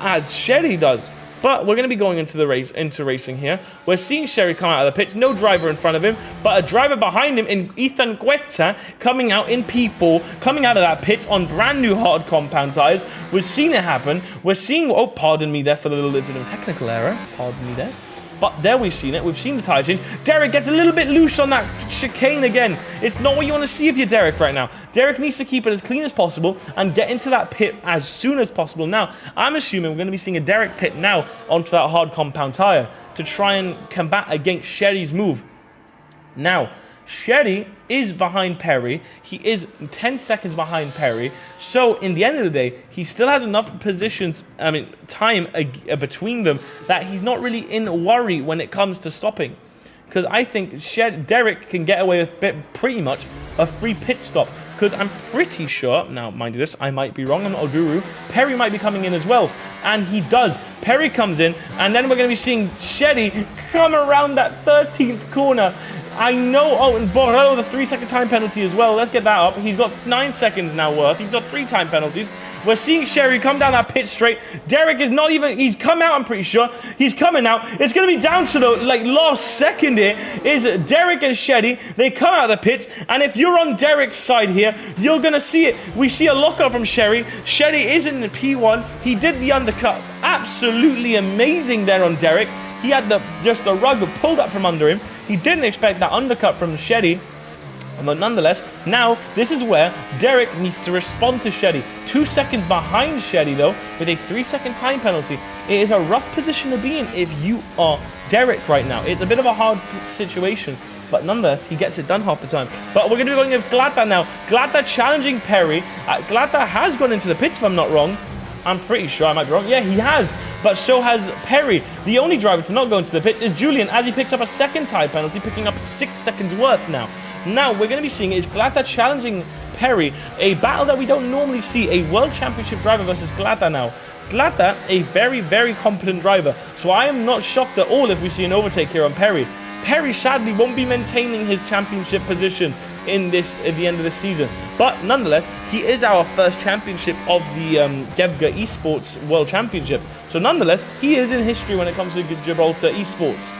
Speaker 1: as Shelly does. But we're going to be going into racing here. We're seeing Sherry come out of the pits. No driver in front of him, but a driver behind him in Ethan Guetta coming out in P4, coming out of that pit on brand new hard compound tyres. We've seen it happen. We're seeing, oh, pardon me there for the little bit of technical error. Pardon me there. But there we've seen it. We've seen the tyre change. Derek gets a little bit loose on that chicane again. It's not what you want to see if you're Derek right now. Derek needs to keep it as clean as possible and get into that pit as soon as possible. Now, I'm assuming we're going to be seeing a Derek pit now onto that hard compound tyre to try and combat against Sherry's move. Now, Sherry is behind Perry. He is 10 seconds behind Perry. So, in the end of the day, he still has enough time between them that he's not really in worry when it comes to stopping. Because I think Derek can get away with pretty much a free pit stop. Because I'm pretty sure, now mind you this, I might be wrong, I'm not a guru, Perry might be coming in as well. And he does. Perry comes in, and then we're going to be seeing Shelly come around that 13th corner. I know, oh, and Borrell with a 3-second time penalty as well. Let's get that up. He's got 9 seconds now worth. He's got 3 time penalties. We're seeing Sherry come down that pit straight. Derek is not even, he's come out, I'm pretty sure. He's coming out. It's going to be down to the, last second here is Derek and Shelly. They come out of the pits, and if you're on Derek's side here, you're going to see it. We see a lockout from Sherry. Shelly is in the P1. He did the undercut. Absolutely amazing there on Derek. He had just the rug pulled up from under him. He didn't expect that undercut from Shelly. But nonetheless, now this is where Derek needs to respond to Shelly. 2 seconds behind Shelly, though, with a 3-second time penalty. It is a rough position to be in if you are Derek right now. It's a bit of a hard situation, but nonetheless, he gets it done half the time. But we're going to be going with Glada now. Glada challenging Perry. Glada has gone into the pits, if I'm not wrong. I'm pretty sure I might be wrong. Yeah, he has. But so has Perry. The only driver to not go into the pits is Julian, as he picks up a 2nd time penalty, picking up 6 seconds worth now. Now, we're going to be seeing is Glada challenging Perry, a battle that we don't normally see, a World Championship driver versus Glada now. Glada, a very, very competent driver, so I am not shocked at all if we see an overtake here on Perry. Perry sadly won't be maintaining his championship position at the end of the season, but nonetheless, he is our first championship of the Devga Esports World Championship, so nonetheless, he is in history when it comes to Gibraltar Esports.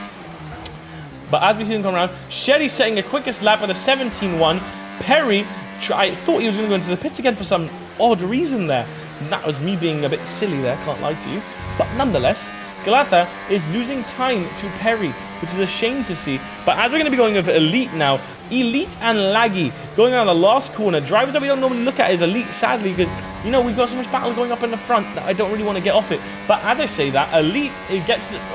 Speaker 1: But as we see him come around, Shelly setting the quickest lap with a 17.1. Perry, I thought he was going to go into the pits again for some odd reason there. That was me being a bit silly there, can't lie to you. But nonetheless, Glada is losing time to Perry, which is a shame to see. But as we're going to be going with Elite now, Elite and Laggy going on the last corner. Drivers that we don't normally look at is Elite, sadly, because, you know, we've got so much battle going up in the front that I don't really want to get off it. But as I say that, Elite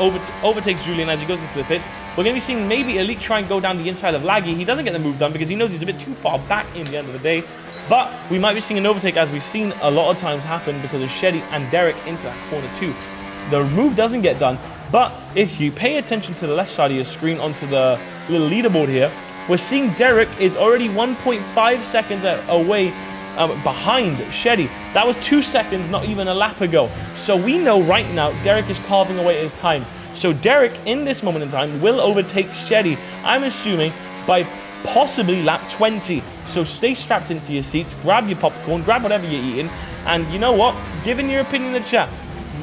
Speaker 1: overtakes Julian as he goes into the pits. We're going to be seeing maybe Elite try and go down the inside of Laggy. He doesn't get the move done because he knows he's a bit too far back in the end of the day. But we might be seeing an overtake as we've seen a lot of times happen because of Shelly and Derek into that corner too. The move doesn't get done, but if you pay attention to the left side of your screen onto the little leaderboard here, we're seeing Derek is already 1.5 seconds away behind Shelly. That was 2 seconds, not even a lap ago. So we know right now Derek is carving away at his time. So Derek, in this moment in time, will overtake Sheddy, I'm assuming, by possibly lap 20. So stay strapped into your seats, grab your popcorn, grab whatever you're eating, and you know what? Give in your opinion in the chat.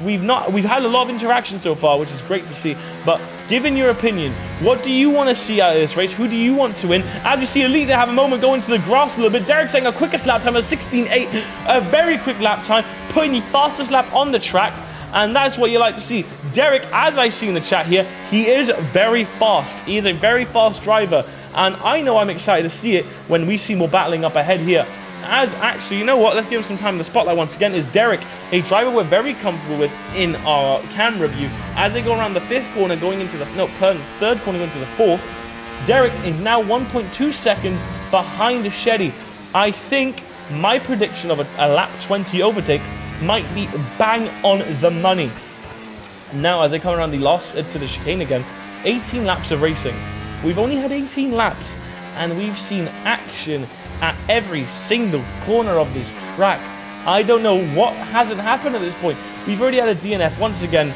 Speaker 1: We've had a lot of interaction so far, which is great to see, but give in your opinion. What do you want to see out of this race? Who do you want to win? As you see Elite, they have a moment going to the grass a little bit. Derek saying a quickest lap time of 16.8, a very quick lap time, putting the fastest lap on the track, and that's what you like to see. Derek, as I see in the chat here, he is very fast. He is a very fast driver, and I know I'm excited to see it when we see more battling up ahead here. As actually, you know what, let's give him some time in the spotlight once again, is Derek, a driver we're very comfortable with in our camera view. As they go around the third corner going into the fourth, Derek is now 1.2 seconds behind Sheddy. I think my prediction of a lap 20 overtake might be bang on the money. Now, as they come around to the chicane again, 18 laps of racing. We've only had 18 laps, and we've seen action at every single corner of this track. I don't know what hasn't happened at this point. We've already had a DNF once again.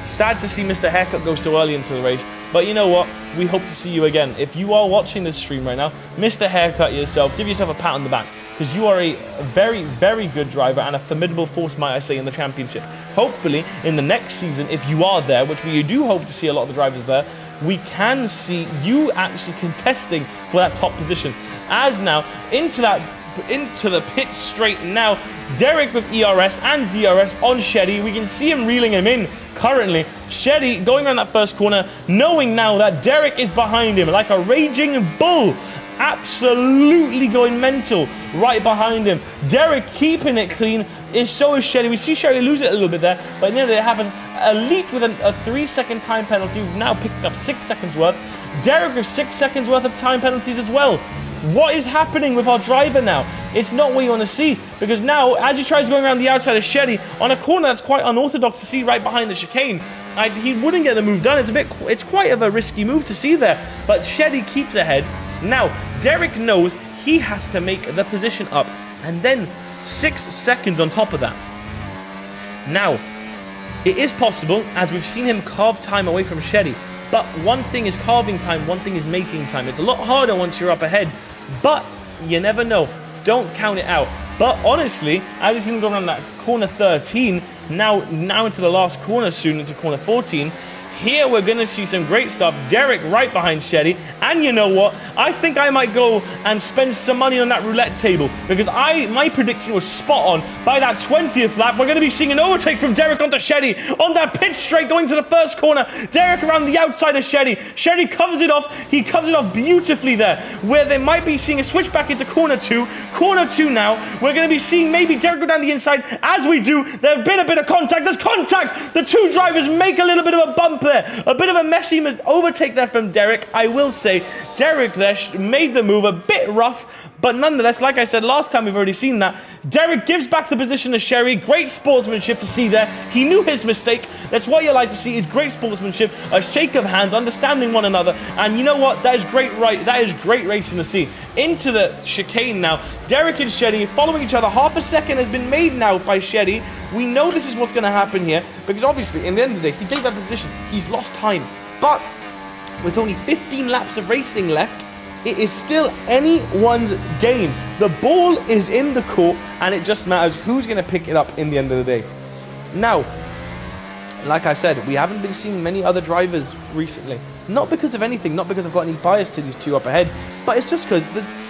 Speaker 1: Sad to see Mr. Haircut go so early into the race, but you know what? We hope to see you again. If you are watching this stream right now, Mr. Haircut yourself, give yourself a pat on the back, because you are a very, very good driver and a formidable force, might I say, in the championship. Hopefully, in the next season, if you are there, which we do hope to see a lot of the drivers there, we can see you actually contesting for that top position. As now, into the pit straight now, Derek with ERS and DRS on Sheddy. We can see him reeling him in currently. Sheddy going around that first corner, knowing now that Derek is behind him like a raging bull. Absolutely going mental right behind him. Derek keeping it clean. So is Sheddy. We see Sheddy lose it a little bit there, but nearly it happened. Elite with a 3-second time penalty. We've now picked up 6 seconds worth. Derek with 6 seconds worth of time penalties as well. What is happening with our driver now? It's not what you want to see, because now, as he tries going around the outside of Sheddy, on a corner that's quite unorthodox to see right behind the chicane, he wouldn't get the move done. It's quite of a risky move to see there, but Sheddy keeps ahead. Now, Derek knows he has to make the position up, and then 6 seconds on top of that. Now, it is possible, as we've seen him carve time away from Sheddy, but one thing is carving time, one thing is making time. It's a lot harder once you're up ahead, but you never know. Don't count it out. But honestly, as you see him go around that corner 13, now into the last corner soon, into corner 14, here we're going to see some great stuff. Derek right behind Sheddy. And you know what? I think I might go and spend some money on that roulette table, because my prediction was spot on. By that 20th lap, we're going to be seeing an overtake from Derek onto Sheddy on that pit straight going to the first corner. Derek around the outside of Sheddy. Sheddy covers it off. He covers it off beautifully there, where they might be seeing a switch back into corner 2. Corner 2 now. We're going to be seeing maybe Derek go down the inside. As we do, there's been a bit of contact. There's contact. The two drivers make a little bit of a bump there. A bit of a messy overtake there from Derek. I will say, Derek there made the move a bit rough, but nonetheless, like I said last time, we've already seen that. Derek gives back the position to Sherry. Great sportsmanship to see there. He knew his mistake. That's what you like to see, is great sportsmanship, a shake of hands, understanding one another. And you know what? That is great, right? That is great racing to see. Into the chicane now. Derek and Sheddy following each other. Half a second has been made now by Sheddy. We know this is what's going to happen here, because obviously, in the end of the day, he gave that position. He's lost time. But with only 15 laps of racing left, it is still anyone's game. The ball is in the court, and it just matters who's going to pick it up in the end of the day. Now, like I said, we haven't been seeing many other drivers recently. Not because of anything, not because I've got any bias to these two up ahead, but it's just because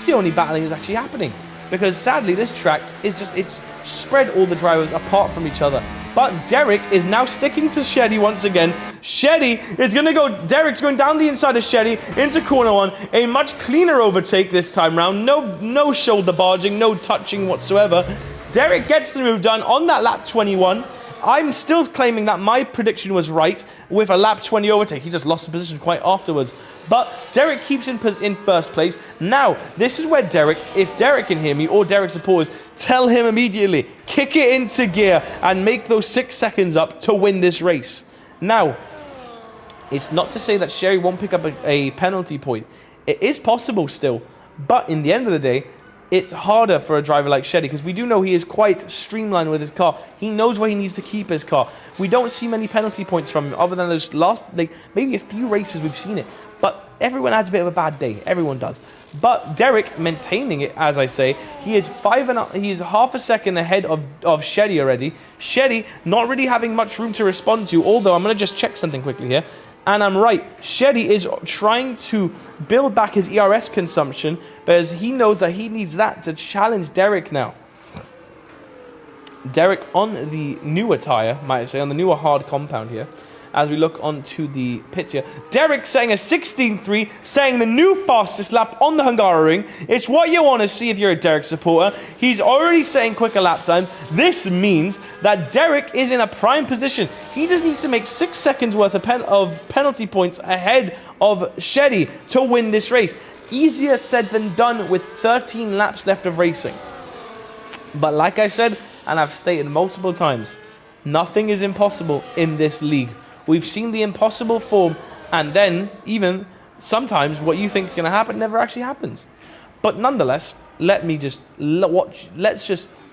Speaker 1: the only battling is actually happening. Because sadly, this track is it's spread all the drivers apart from each other. But Derek is now sticking to Sheddy once again. Sheddy is going to go, Derek's going down the inside of Sheddy into corner 1. A much cleaner overtake this time round. No shoulder barging, no touching whatsoever. Derek gets the move done on that lap 21. I'm still claiming that my prediction was right with a lap 20 overtake. He just lost the position quite afterwards. But Derek keeps in first place. Now, this is where Derek, if Derek can hear me or Derek supporters, tell him immediately, kick it into gear and make those 6 seconds up to win this race. Now, it's not to say that Sherry won't pick up a penalty point. It is possible still. But in the end of the day, it's harder for a driver like Sheddy because we do know he is quite streamlined with his car. He knows where he needs to keep his car. We don't see many penalty points from him other than those last, maybe a few races we've seen it. But everyone has a bit of a bad day. Everyone does. But Derek maintaining it, as I say, he is half a second ahead of Sheddy already. Sheddy not really having much room to respond to, although I'm going to just check something quickly here. And I'm right, Sheddy is trying to build back his ERS consumption because he knows that he needs that to challenge Derek now. Derek on the newer tyre, might I say, on the newer hard compound here. As we look onto the pits here. Derek saying a 16.3, saying the new fastest lap on the Hungaroring. It's what you want to see if you're a Derek supporter. He's already saying quicker lap time. This means that Derek is in a prime position. He just needs to make 6 seconds worth of penalty points ahead of Sheddy to win this race. Easier said than done with 13 laps left of racing. But like I said, and I've stated multiple times, nothing is impossible in this league. We've seen the impossible form, and then even sometimes what you think is going to happen never actually happens. But nonetheless, let's just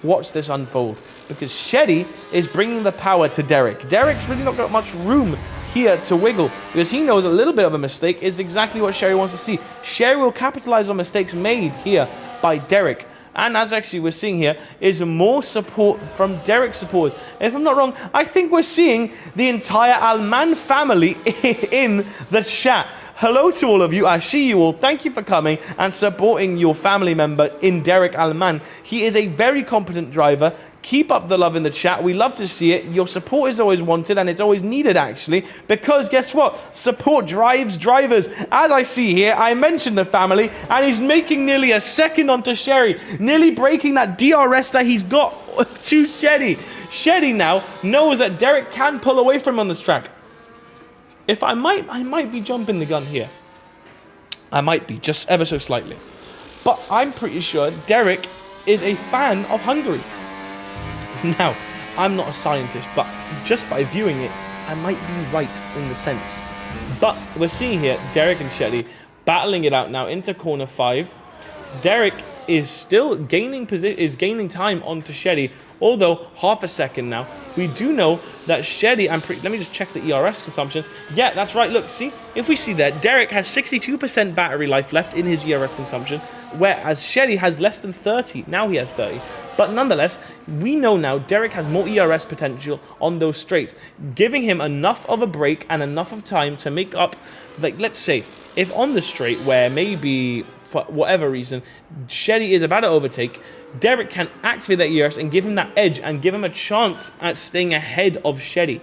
Speaker 1: watch this unfold, because Sheddy is bringing the power to Derek. Derek's really not got much room here to wiggle, because he knows a little bit of a mistake is exactly what Sherry wants to see. Sherry will capitalize on mistakes made here by Derek. And as actually we're seeing here, is more support from Derek supporters. If I'm not wrong, I think we're seeing the entire Alman family in the chat. Hello to all of you. I see you all. Thank you for coming and supporting your family member in Derek Alman. He is a very competent driver. Keep up the love in the chat. We love to see it. Your support is always wanted, and it's always needed, actually, because guess what? Support drives drivers. As I see here, I mentioned the family, and he's making nearly a second onto Sherry, nearly breaking that DRS that he's got to Sheddy. Sheddy now knows that Derek can pull away from him on this track. I might be jumping the gun here. I might be, just ever so slightly. But I'm pretty sure Derek is a fan of Hungary. Now, I'm not a scientist, but just by viewing it, I might be right in the sense. But we're seeing here Derek and Sheddy battling it out now into corner 5. Derek is still gaining time onto Sheddy, although half a second now. We do know that Sheddy, let me just check the ERS consumption. Yeah, that's right. Look, see, if we see that, Derek has 62% battery life left in his ERS consumption, whereas Sheddy has less than 30. Now he has 30. But nonetheless, we know now Derek has more ERS potential on those straights, giving him enough of a break and enough of time to make up, like, let's say, if on the straight where maybe, for whatever reason, Sheddy is about to overtake, Derek can activate that ERS and give him that edge and give him a chance at staying ahead of Sheddy.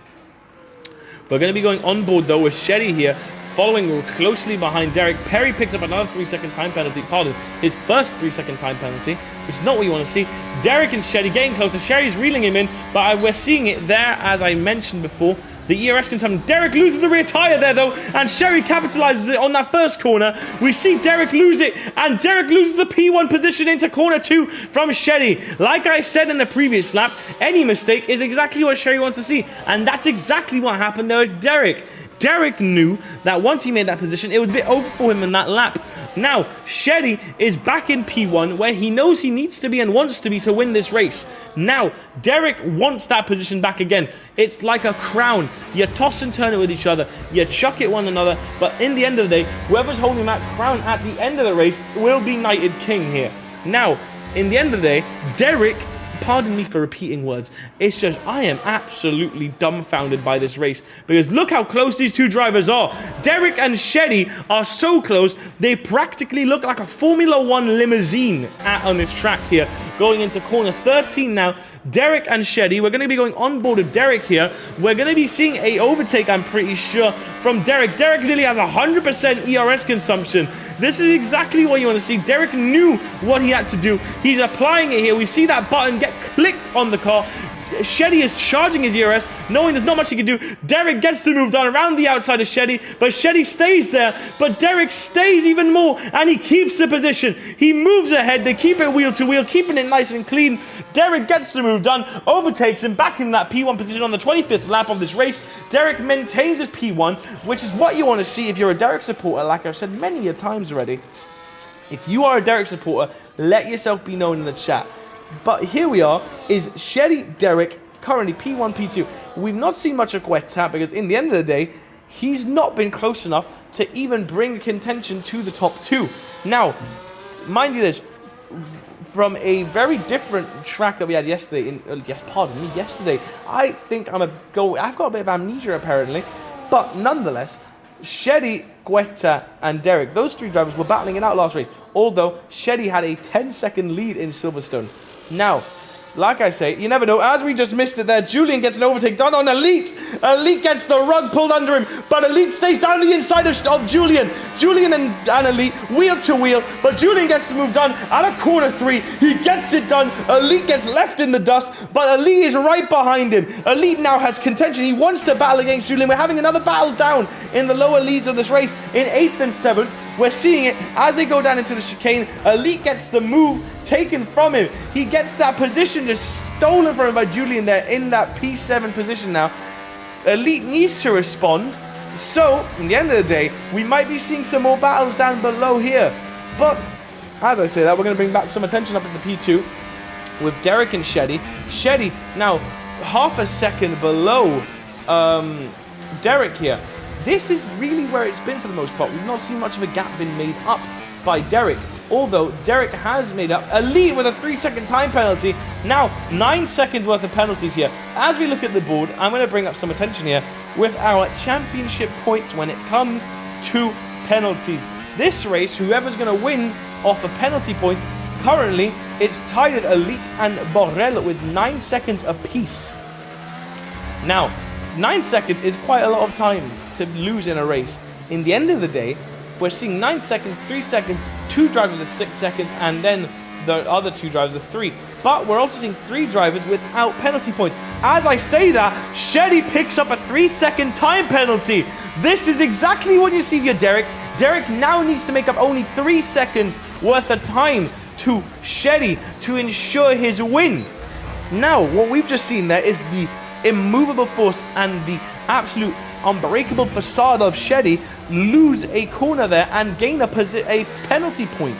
Speaker 1: We're going to be going on board, though, with Sheddy here, following closely behind Derek. Perry picks up another 3-second time penalty. Pardon, his first 3-second time penalty, which is not what you want to see. Derek and Sheddy getting closer. Sherry's reeling him in, but we're seeing it there, as I mentioned before. The ERS consumption. Derek loses the rear tyre there, though, and Sherry capitalizes it on that first corner. We see Derek lose it, and Derek loses the P1 position into corner 2 from Sheddy. Like I said in the previous lap, any mistake is exactly what Sherry wants to see, and that's exactly what happened there with Derek. Derek knew that once he made that position, it was a bit over for him in that lap. Now, Sheddy is back in P1 where he knows he needs to be and wants to be to win this race. Now, Derek wants that position back again. It's like a crown. You toss and turn it with each other. You chuck it one another. But in the end of the day, whoever's holding that crown at the end of the race will be knighted king here. Now, in the end of the day, Derek, pardon me for repeating words, it's just, I am absolutely dumbfounded by this race, because look how close these two drivers are. Derek and Sheddy are so close, they practically look like a Formula 1 limousine on this track here. Going into corner 13 now, Derek and Sheddy, we're going to be going on board with Derek here. We're going to be seeing a overtake, I'm pretty sure, from Derek. Derek nearly has 100% ERS consumption. This is exactly what you want to see. Derek knew what he had to do. He's applying it here. We see that button get clicked on the car. Sheddy is charging his ERS, knowing there's not much he can do. Derek gets to move down around the outside of Sheddy, but Sheddy stays there. But Derek stays even more, and he keeps the position. He moves ahead. They keep it wheel to wheel, keeping it nice and clean. Derek gets the move done, overtakes him back in that P1 position on the 25th lap of this race. Derek maintains his P1, which is what you want to see if you're a Derek supporter, like I've said many a times already. If you are a Derek supporter, let yourself be known in the chat. But here we are, is Shetty, Derek, currently P1, P2. We've not seen much of Guetta because in the end of the day, he's not been close enough to even bring contention to the top 2. Now, mind you this, from a very different track that we had yesterday, yesterday, I think I've got a bit of amnesia apparently, but nonetheless, Shetty, Guetta, and Derek, those 3 drivers were battling it out last race, although Shetty had a 10-second lead in Silverstone. Now, like I say, you never know. As we just missed it there, Julian gets an overtake done on Elite. Elite gets the rug pulled under him, but Elite stays down the inside of Julian. Julian and Elite, wheel to wheel, but Julian gets the move done out of corner 3. He gets it done. Elite gets left in the dust, but Elite is right behind him. Elite now has contention. He wants to battle against Julian. We're having another battle down in the lower leads of this race in 8th and 7th. We're seeing it as they go down into the chicane. Elite gets the move taken from him. He gets that position just stolen from him by Julian there in that P7 position now. Elite needs to respond. So, in the end of the day, we might be seeing some more battles down below here. But, as I say that, we're going to bring back some attention up at the P2 with Derek and Shetty. Shetty now half a second below Derek here. This is really where it's been for the most part. We've not seen much of a gap been made up by Derek. Although Derek has made up Elite with a 3-second time penalty. Now 9 seconds worth of penalties here. As we look at the board, I'm going to bring up some attention here with our championship points when it comes to penalties. This race, whoever's going to win off of penalty points, currently it's tied with Elite and Borrell with 9 seconds apiece. Now, 9 seconds is quite a lot of time to lose in a race. In the end of the day, we're seeing 9 seconds, 3 seconds, 2 drivers with 6 seconds, and then the other 2 drivers with 3. But we're also seeing 3 drivers without penalty points. As I say that, Shetty picks up a 3-second time penalty. This is exactly what you see via Derek. Derek now needs to make up only 3 seconds worth of time to Shetty to ensure his win. Now, what we've just seen there is the immovable force and the absolute unbreakable facade of Shetty lose a corner there and gain a penalty point.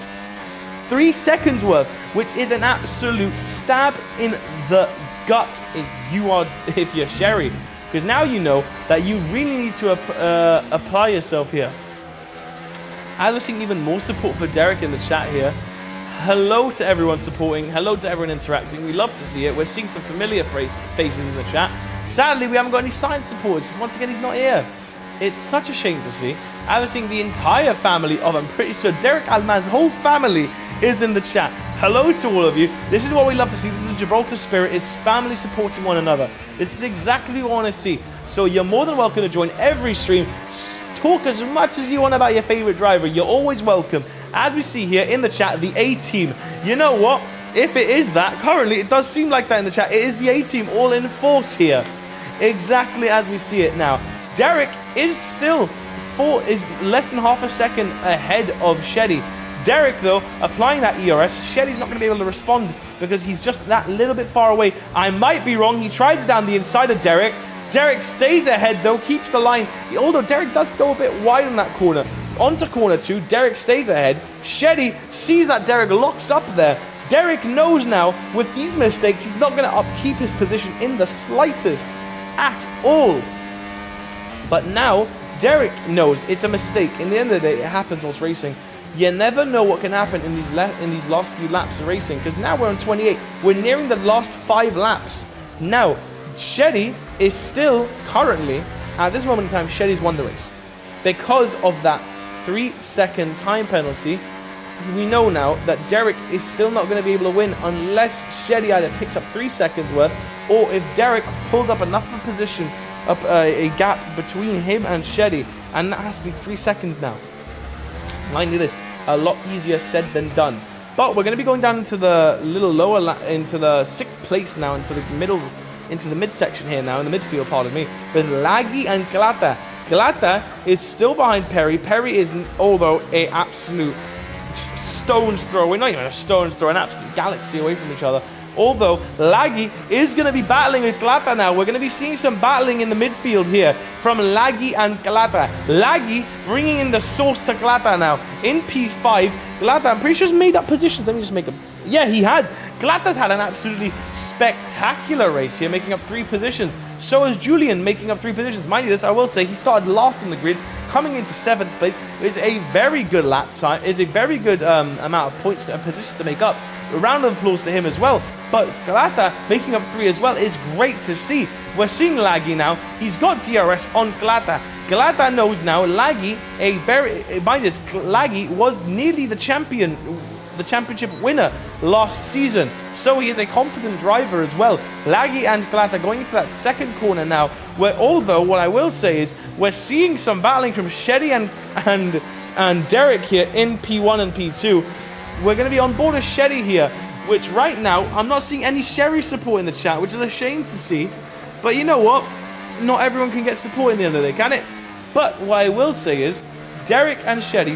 Speaker 1: 3 seconds worth, which is an absolute stab in the gut if you're Sherry. Because now you know that you really need to apply yourself here. As we're seeing even more support for Derek in the chat here. Hello to everyone supporting. Hello to everyone interacting. We love to see it. We're seeing some familiar faces in the chat. Sadly, we haven't got any science supporters because once again, he's not here. It's such a shame to see. I was seeing the entire family of, I'm pretty sure Derek Alman's whole family is in the chat. Hello to all of you. This is what we love to see. This is the Gibraltar spirit. It's family supporting one another. This is exactly what we want to see. So you're more than welcome to join every stream. Talk as much as you want about your favorite driver. You're always welcome. As we see here in the chat, the A-team. You know what? If it is that, currently it does seem like that in the chat. It is the A-team all in force here. Exactly as we see it now. Derek is still less than half a second ahead of Shetty. Derek, though, applying that ERS, Shetty's not going to be able to respond because he's just that little bit far away. I might be wrong. He tries it down the inside of Derek. Derek stays ahead, though, keeps the line. Although Derek does go a bit wide on that corner. Onto corner 2, Derek stays ahead. Shetty sees that Derek locks up there. Derek knows now, with these mistakes, he's not going to upkeep his position in the slightest at all. But now, Derek knows it's a mistake. In the end of the day, it happens whilst racing. You never know what can happen in these last few laps of racing, because now we're on 28. We're nearing the last 5 laps. Now, Shetty is still currently, at this moment in time, Shetty's won the race. Because of that 3-second time penalty, we know now that Derek is still not going to be able to win unless Shetty either picks up 3 seconds worth, or if Derek pulls up enough of a position, a gap between him and Shetty, and that has to be 3 seconds now. Mind you this, a lot easier said than done. But we're going to be going down into the little lower, into the 6th place now, into the midsection here now, in the midfield, pardon me, with Laggy and Glata. Glata is still behind Perry. Perry is, although, a absolute stone's throw, not even a stone's throw, an absolute galaxy away from each other. Although Laggy is going to be battling with Glata now. We're going to be seeing some battling in the midfield here from Laggy and Glata. Laggy bringing in the source to Glata now. In piece 5, Glata, I'm pretty sure, has made up positions. Let me just make a... Yeah, he had. Glata's had an absolutely spectacular race here, making up 3 positions. So has Julian, making up 3 positions. Mind you this, I will say, he started last on the grid, coming into 7th place. Is a very good lap time. Is a very good amount of points and positions to make up. A round of applause to him as well. But Glata making up 3 as well is great to see. We're seeing Laggy now. He's got DRS on Glata. Glata knows now Laggy, Laggy was nearly the championship winner last season. So he is a competent driver as well. Laggy and Glata going into that second corner now, where although what I will say is we're seeing some battling from Shetty and Derek here in P1 and P2. We're going to be on board with Shetty here, which right now I'm not seeing any Sherry support in the chat, which is a shame to see. But you know what? Not everyone can get support in the end of the day, can it? But what I will say is Derek and Shetty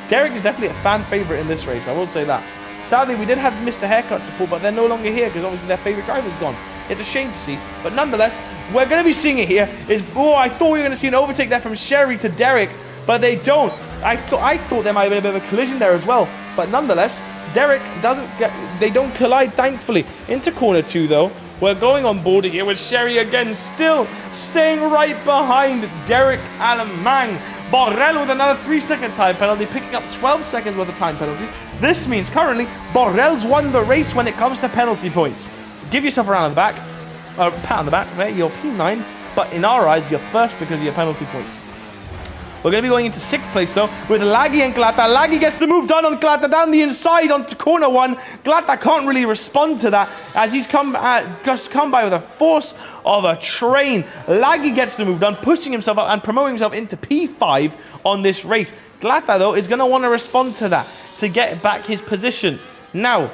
Speaker 1: Derek is definitely a fan favorite in this race, I will say that. Sadly, we did have Mr. Haircut support, but they're no longer here because obviously their favorite driver's gone. It's a shame to see, but nonetheless, we're going to be seeing it here. I thought we were going to see an overtake there from Sherry to Derek, but they don't. I thought there might have been a bit of a collision there as well, but nonetheless, Derek they don't collide, thankfully. Into corner 2 though, we're going on board here with Sherry again, still staying right behind Derek Alamang. Borrell with another 3-second time penalty, picking up 12 seconds worth of time penalty. This means currently Borrell's won the race when it comes to penalty points. Give yourself a round on the back, pat on the back, right? You're P9, but in our eyes, you're first because of your penalty points. We're going to be going into 6th place though with Laggy and Glata. Laggy gets the move done on Glata down the inside onto corner 1. Glata can't really respond to that as he's come by with a force of a train. Laggy gets the move done, pushing himself up and promoting himself into P5 on this race. Glata though is going to want to respond to that to get back his position. Now,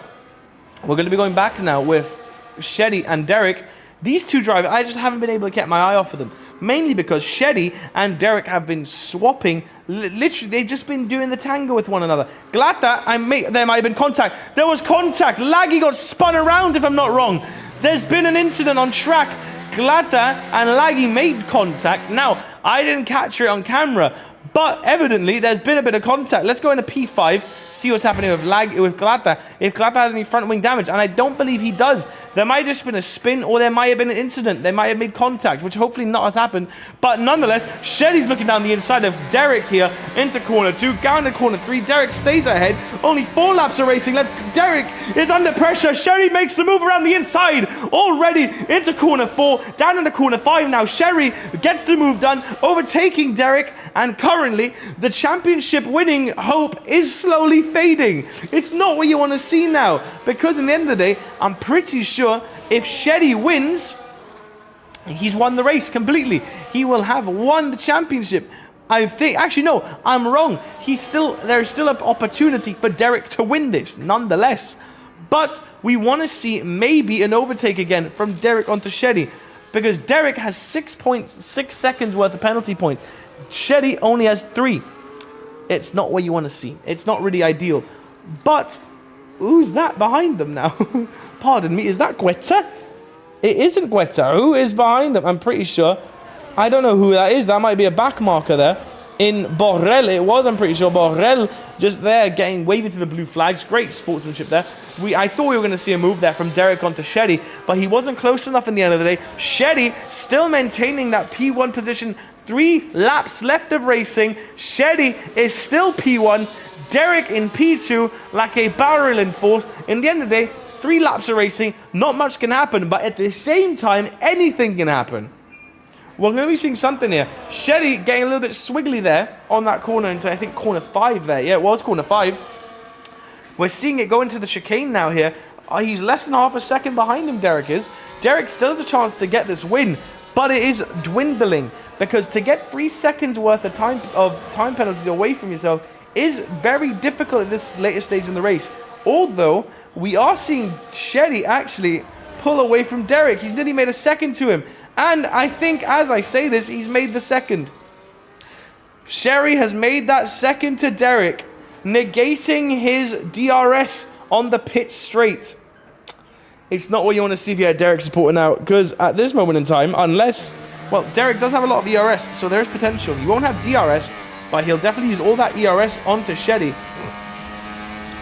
Speaker 1: we're going to be going back now with Shetty and Derek. These 2 drivers, I just haven't been able to get my eye off of them. Mainly because Shetty and Derek have been swapping. Literally, they've just been doing the tango with one another. Glata, there might have been contact. There was contact. Laggy got spun around, if I'm not wrong. There's been an incident on track. Glata and Laggy made contact. Now, I didn't capture it on camera, but evidently there's been a bit of contact. Let's go into P5, see what's happening with Glata. If Glata has any front wing damage, and I don't believe he does. There might have just been a spin, or there might have been an incident. They might have made contact, which hopefully not has happened. But nonetheless, Shetty's looking down the inside of Derek here into corner 2, down to corner 3. Derek stays ahead. Only 4 laps of racing left. Derek is under pressure. Sherry makes the move around the inside already into corner 4, down into corner 5 now. Sherry gets the move done, overtaking Derek, and currently the championship winning hope is slowly fading. It's not what you want to see now, because in the end of the day, I'm pretty sure if Shetty wins, he's won the race completely. He will have won the championship. I think, actually no, I'm wrong. There's still an opportunity for Derek to win this, nonetheless. But we want to see maybe an overtake again from Derek onto Shetty, because Derek has 6 seconds worth of penalty points. Shetty only has 3. It's not what you want to see. It's not really ideal. But who's that behind them now? Pardon me, is that Guetta? It isn't Guetta. Who is behind them? I'm pretty sure. I don't know who that is. That might be a back marker there. In Borrell, it was, I'm pretty sure. Borrell just there getting waving to the blue flags. Great sportsmanship there. I thought we were going to see a move there from Derek onto Shetty, but he wasn't close enough in the end of the day. Shetty still maintaining that P1 position. 3 laps left of racing. Shetty is still P1. Derek in P2 like a barrel in 4th. In the end of the day, 3 laps of racing, not much can happen, but at the same time, anything can happen. We're going to be seeing something here. Shetty getting a little bit swiggly there on that corner into, I think, corner 5 there. Yeah, it was corner 5. We're seeing it go into the chicane now here. He's less than half a second behind him, Derek is. Derek still has a chance to get this win, but it is dwindling, because to get 3 seconds worth of time penalties away from yourself is very difficult at this later stage in the race. Although, we are seeing Shetty actually pull away from Derek. He's nearly made a second to him. And I think, as I say this, he's made the second. Sherry has made that second to Derek, negating his DRS on the pit straight. it's not what you want to see if you had Derek supporting out. Because at this moment in time, unless... Well, Derek does have a lot of ERS, so there is potential. He won't have DRS, but he'll definitely use all that ERS onto Sheddy.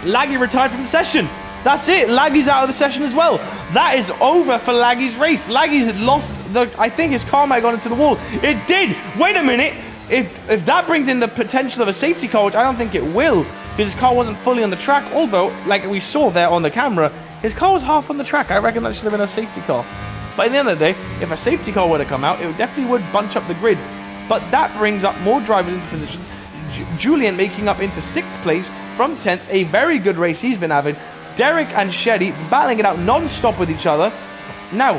Speaker 1: Laggy retired from the session. That's it. Laggy's out of the session as well. That is over for Laggy's race. Laggy's had lost the... I think his car might have gone into the wall. It did. Wait a minute. If that brings in the potential of a safety car, which I don't think it will, because his car wasn't fully on the track, although, like we saw there on the camera, his car was half on the track. I reckon that should have been a safety car. But at the end of the day, if a safety car were to come out, it definitely would bunch up the grid. But that brings up more drivers into positions. Julian making up into 6th place from 10th. A very good race he's been having. Derek and Sheddy battling it out non-stop with each other. Now,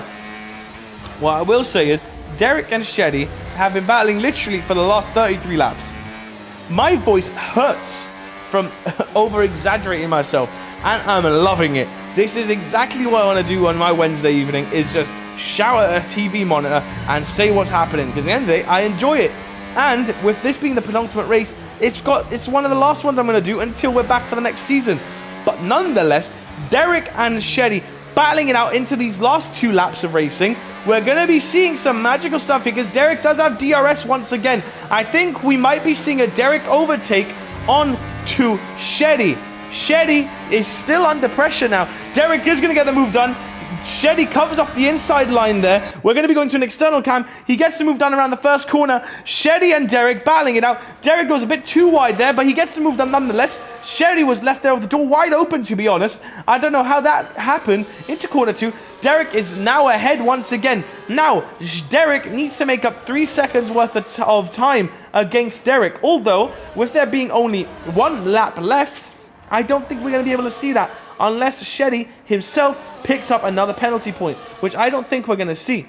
Speaker 1: what I will say is, Derek and Sheddy have been battling literally for the last 33 laps. My voice hurts from over-exaggerating myself, and I'm loving it. This is exactly what I want to do on my Wednesday evening, is just shout at a TV monitor and say what's happening, because at the end of the day, I enjoy it. And with this being the penultimate race, it's one of the last ones I'm going to do until we're back for the next season. But nonetheless, Derek and Sheddy battling it out into these last 2 laps of racing. We're going to be seeing some magical stuff here because Derek does have DRS once again. I think we might be seeing a Derek overtake on to Sheddy. Sheddy is still under pressure now. Derek is going to get the move done. Sheddy covers off the inside line there. We're going to be going to an external cam. He gets the move done around the first corner. Sheddy and Derek battling it out. Derek goes a bit too wide there, but he gets the move done nonetheless. Sheddy was left there with the door wide open, to be honest. I don't know how that happened. Into corner 2. Derek is now ahead once again. Now, Derek needs to make up 3 seconds worth of time against Derek. Although, with there being only 1 lap left, I don't think we're going to be able to see that unless Sheddy himself picks up another penalty point, which I don't think we're going to see.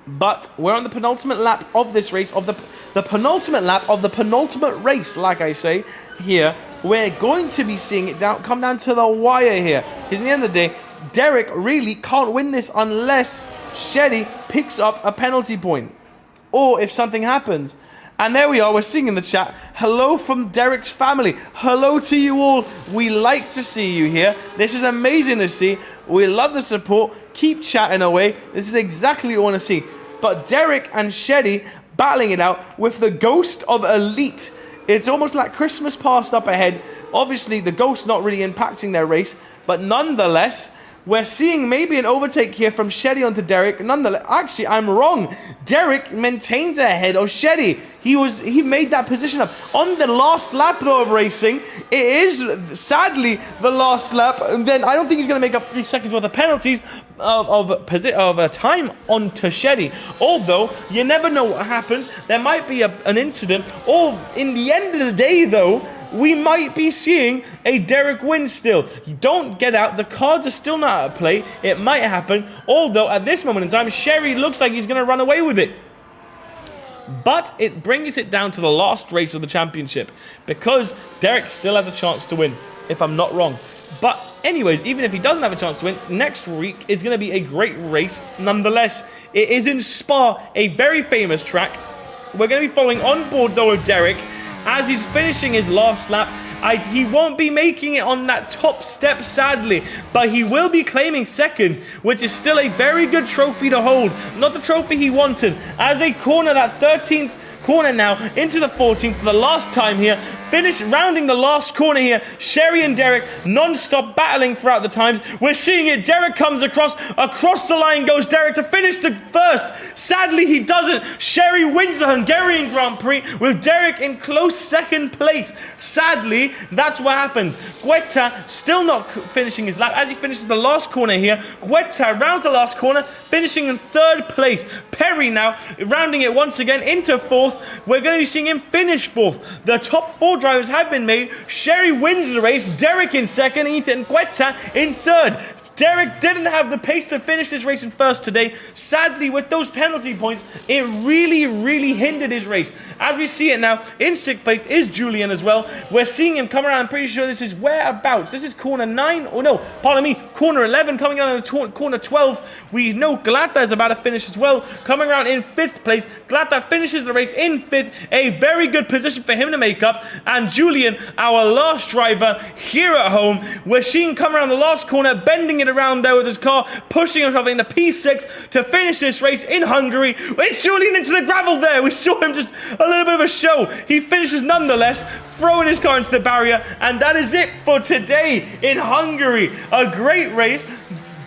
Speaker 1: But we're on the penultimate lap of this race, of the penultimate lap of the penultimate race, like I say here. We're going to be seeing it come down to the wire here. Because at the end of the day, Derek really can't win this unless Sheddy picks up a penalty point. Or if something happens. And there we are, we're seeing in the chat, hello from Derek's family. Hello to you all. We like to see you here. This is amazing to see. We love the support. Keep chatting away. This is exactly what we want to see. But Derek and Sheddy battling it out with the ghost of Elite. It's almost like Christmas past up ahead. Obviously, the ghost not really impacting their race. But nonetheless, we're seeing maybe an overtake here from Sheddy onto Derek. Nonetheless, actually, I'm wrong. Derek maintains ahead of Sheddy. He made that position up. On the last lap, though, of racing, it is, sadly, the last lap. And then I don't think he's going to make up 3 seconds worth of penalties of time onto Sheddy. Although, you never know what happens. There might be an incident. Or, in the end of the day, though, we might be seeing a Derek win still. You don't get out. The cards are still not out of play. It might happen. Although, at this moment in time, Sherry looks like he's going to run away with it. But it brings it down to the last race of the championship. Because Derek still has a chance to win, if I'm not wrong. But anyways, even if he doesn't have a chance to win, next week is going to be a great race nonetheless. It is in Spa, a very famous track. We're going to be following on board, though, with Derek. As he's finishing his last lap, he won't be making it on that top step, sadly, but he will be claiming second, which is still a very good trophy to hold. Not the trophy he wanted. As they corner that 13th corner now into the 14th for the last time here. Rounding the last corner here, Sherry and Derek non-stop battling throughout the times. We're seeing it. Derek comes across the line goes Derek to finish the first. Sadly, he doesn't. Sherry wins the Hungarian Grand Prix with Derek in close second place. Sadly, that's what happens. Guetta still not finishing his lap as he finishes the last corner here. Guetta rounds the last corner, finishing in third place. Perry now rounding it once again into fourth. We're going to be seeing him finish fourth. The top 4 drivers have been made. Sherry wins the race. Derek in second. Ethan Guetta in third. Derek didn't have the pace to finish this race in first today. Sadly, with those penalty points, it really hindered his race. As we see it now, in 6th place is Julian as well. We're seeing him come around. I'm pretty sure this is whereabouts. This is corner 9. Oh no, pardon me, corner 11 coming out of corner 12. We know Glata is about to finish as well. Coming around in 5th place. Glata finishes the race in 5th. A very good position for him to make up. And Julian, our last driver here at home, we're seeing him come around the last corner, bending it around there with his car, pushing himself into P6 to finish this race in Hungary. It's Julian into the gravel there. We saw him just a little bit of a show. He finishes nonetheless, throwing his car into the barrier, and that is it for today in Hungary. A great race.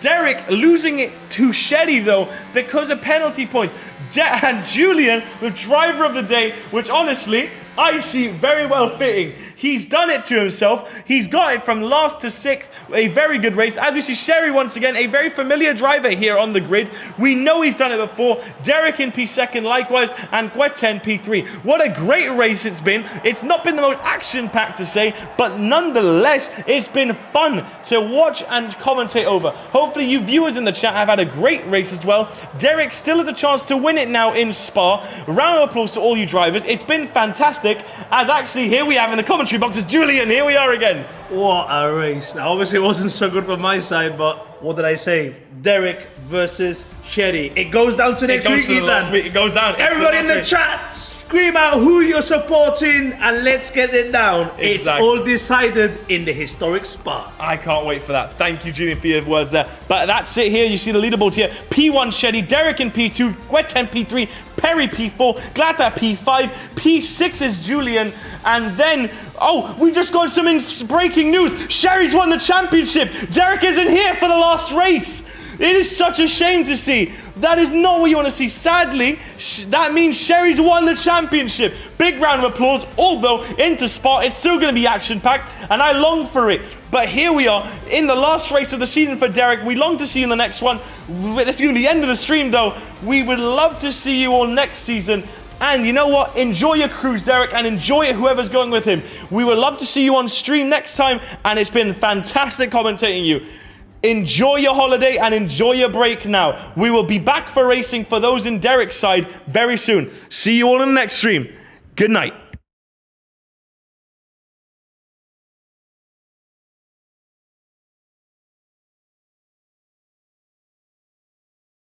Speaker 1: Derek losing it to Shetty though because of penalty points. And Julian, the driver of the day, which honestly, I see very well fitting. He's done it to himself. He's got it from last to sixth. A very good race. As we see Sherry once again, a very familiar driver here on the grid. We know he's done it before. Derek in P2 likewise, and Gueten P3. What a great race it's been. It's not been the most action-packed to say, but nonetheless, it's been fun to watch and commentate over. Hopefully you viewers in the chat have had a great race as well. Derek still has a chance to win it now in Spa. Round of applause to all you drivers. It's been fantastic. As actually here we have in the commentary box is Julian. Here we are again.
Speaker 2: What a race. Now, obviously, it wasn't so good for my side, but what did I say? Derek versus Sherry. It goes down to next week, Ethan.
Speaker 1: It goes down.
Speaker 2: Everybody in the chat, scream out who you're supporting and let's get it down.
Speaker 1: Exactly.
Speaker 2: It's all decided in the historic Spa.
Speaker 1: I can't wait for that. Thank you, Julian, for your words there. But that's it here. You see the leaderboard here. P1 Shetty, Derek in P2, Gueten P3, Perry P4, Glata P5, P6 is Julian, and then, oh, we've just got some breaking news. Sherry's won the championship. Derek isn't here for the last race. It is such a shame to see. That is not what you want to see. Sadly, that means Sherry's won the championship. Big round of applause. Although, into Spa, it's still going to be action-packed, and I long for it. But here we are, in the last race of the season for Derek. We long to see you in the next one. That's going to be the end of the stream, though. We would love to see you all next season. And you know what? Enjoy your cruise, Derek, and enjoy it, whoever's going with him. We would love to see you on stream next time, and it's been fantastic commentating you. Enjoy your holiday and enjoy your break now. We will be back for racing for those in Derek's side very soon. See you all in the next stream. Good night.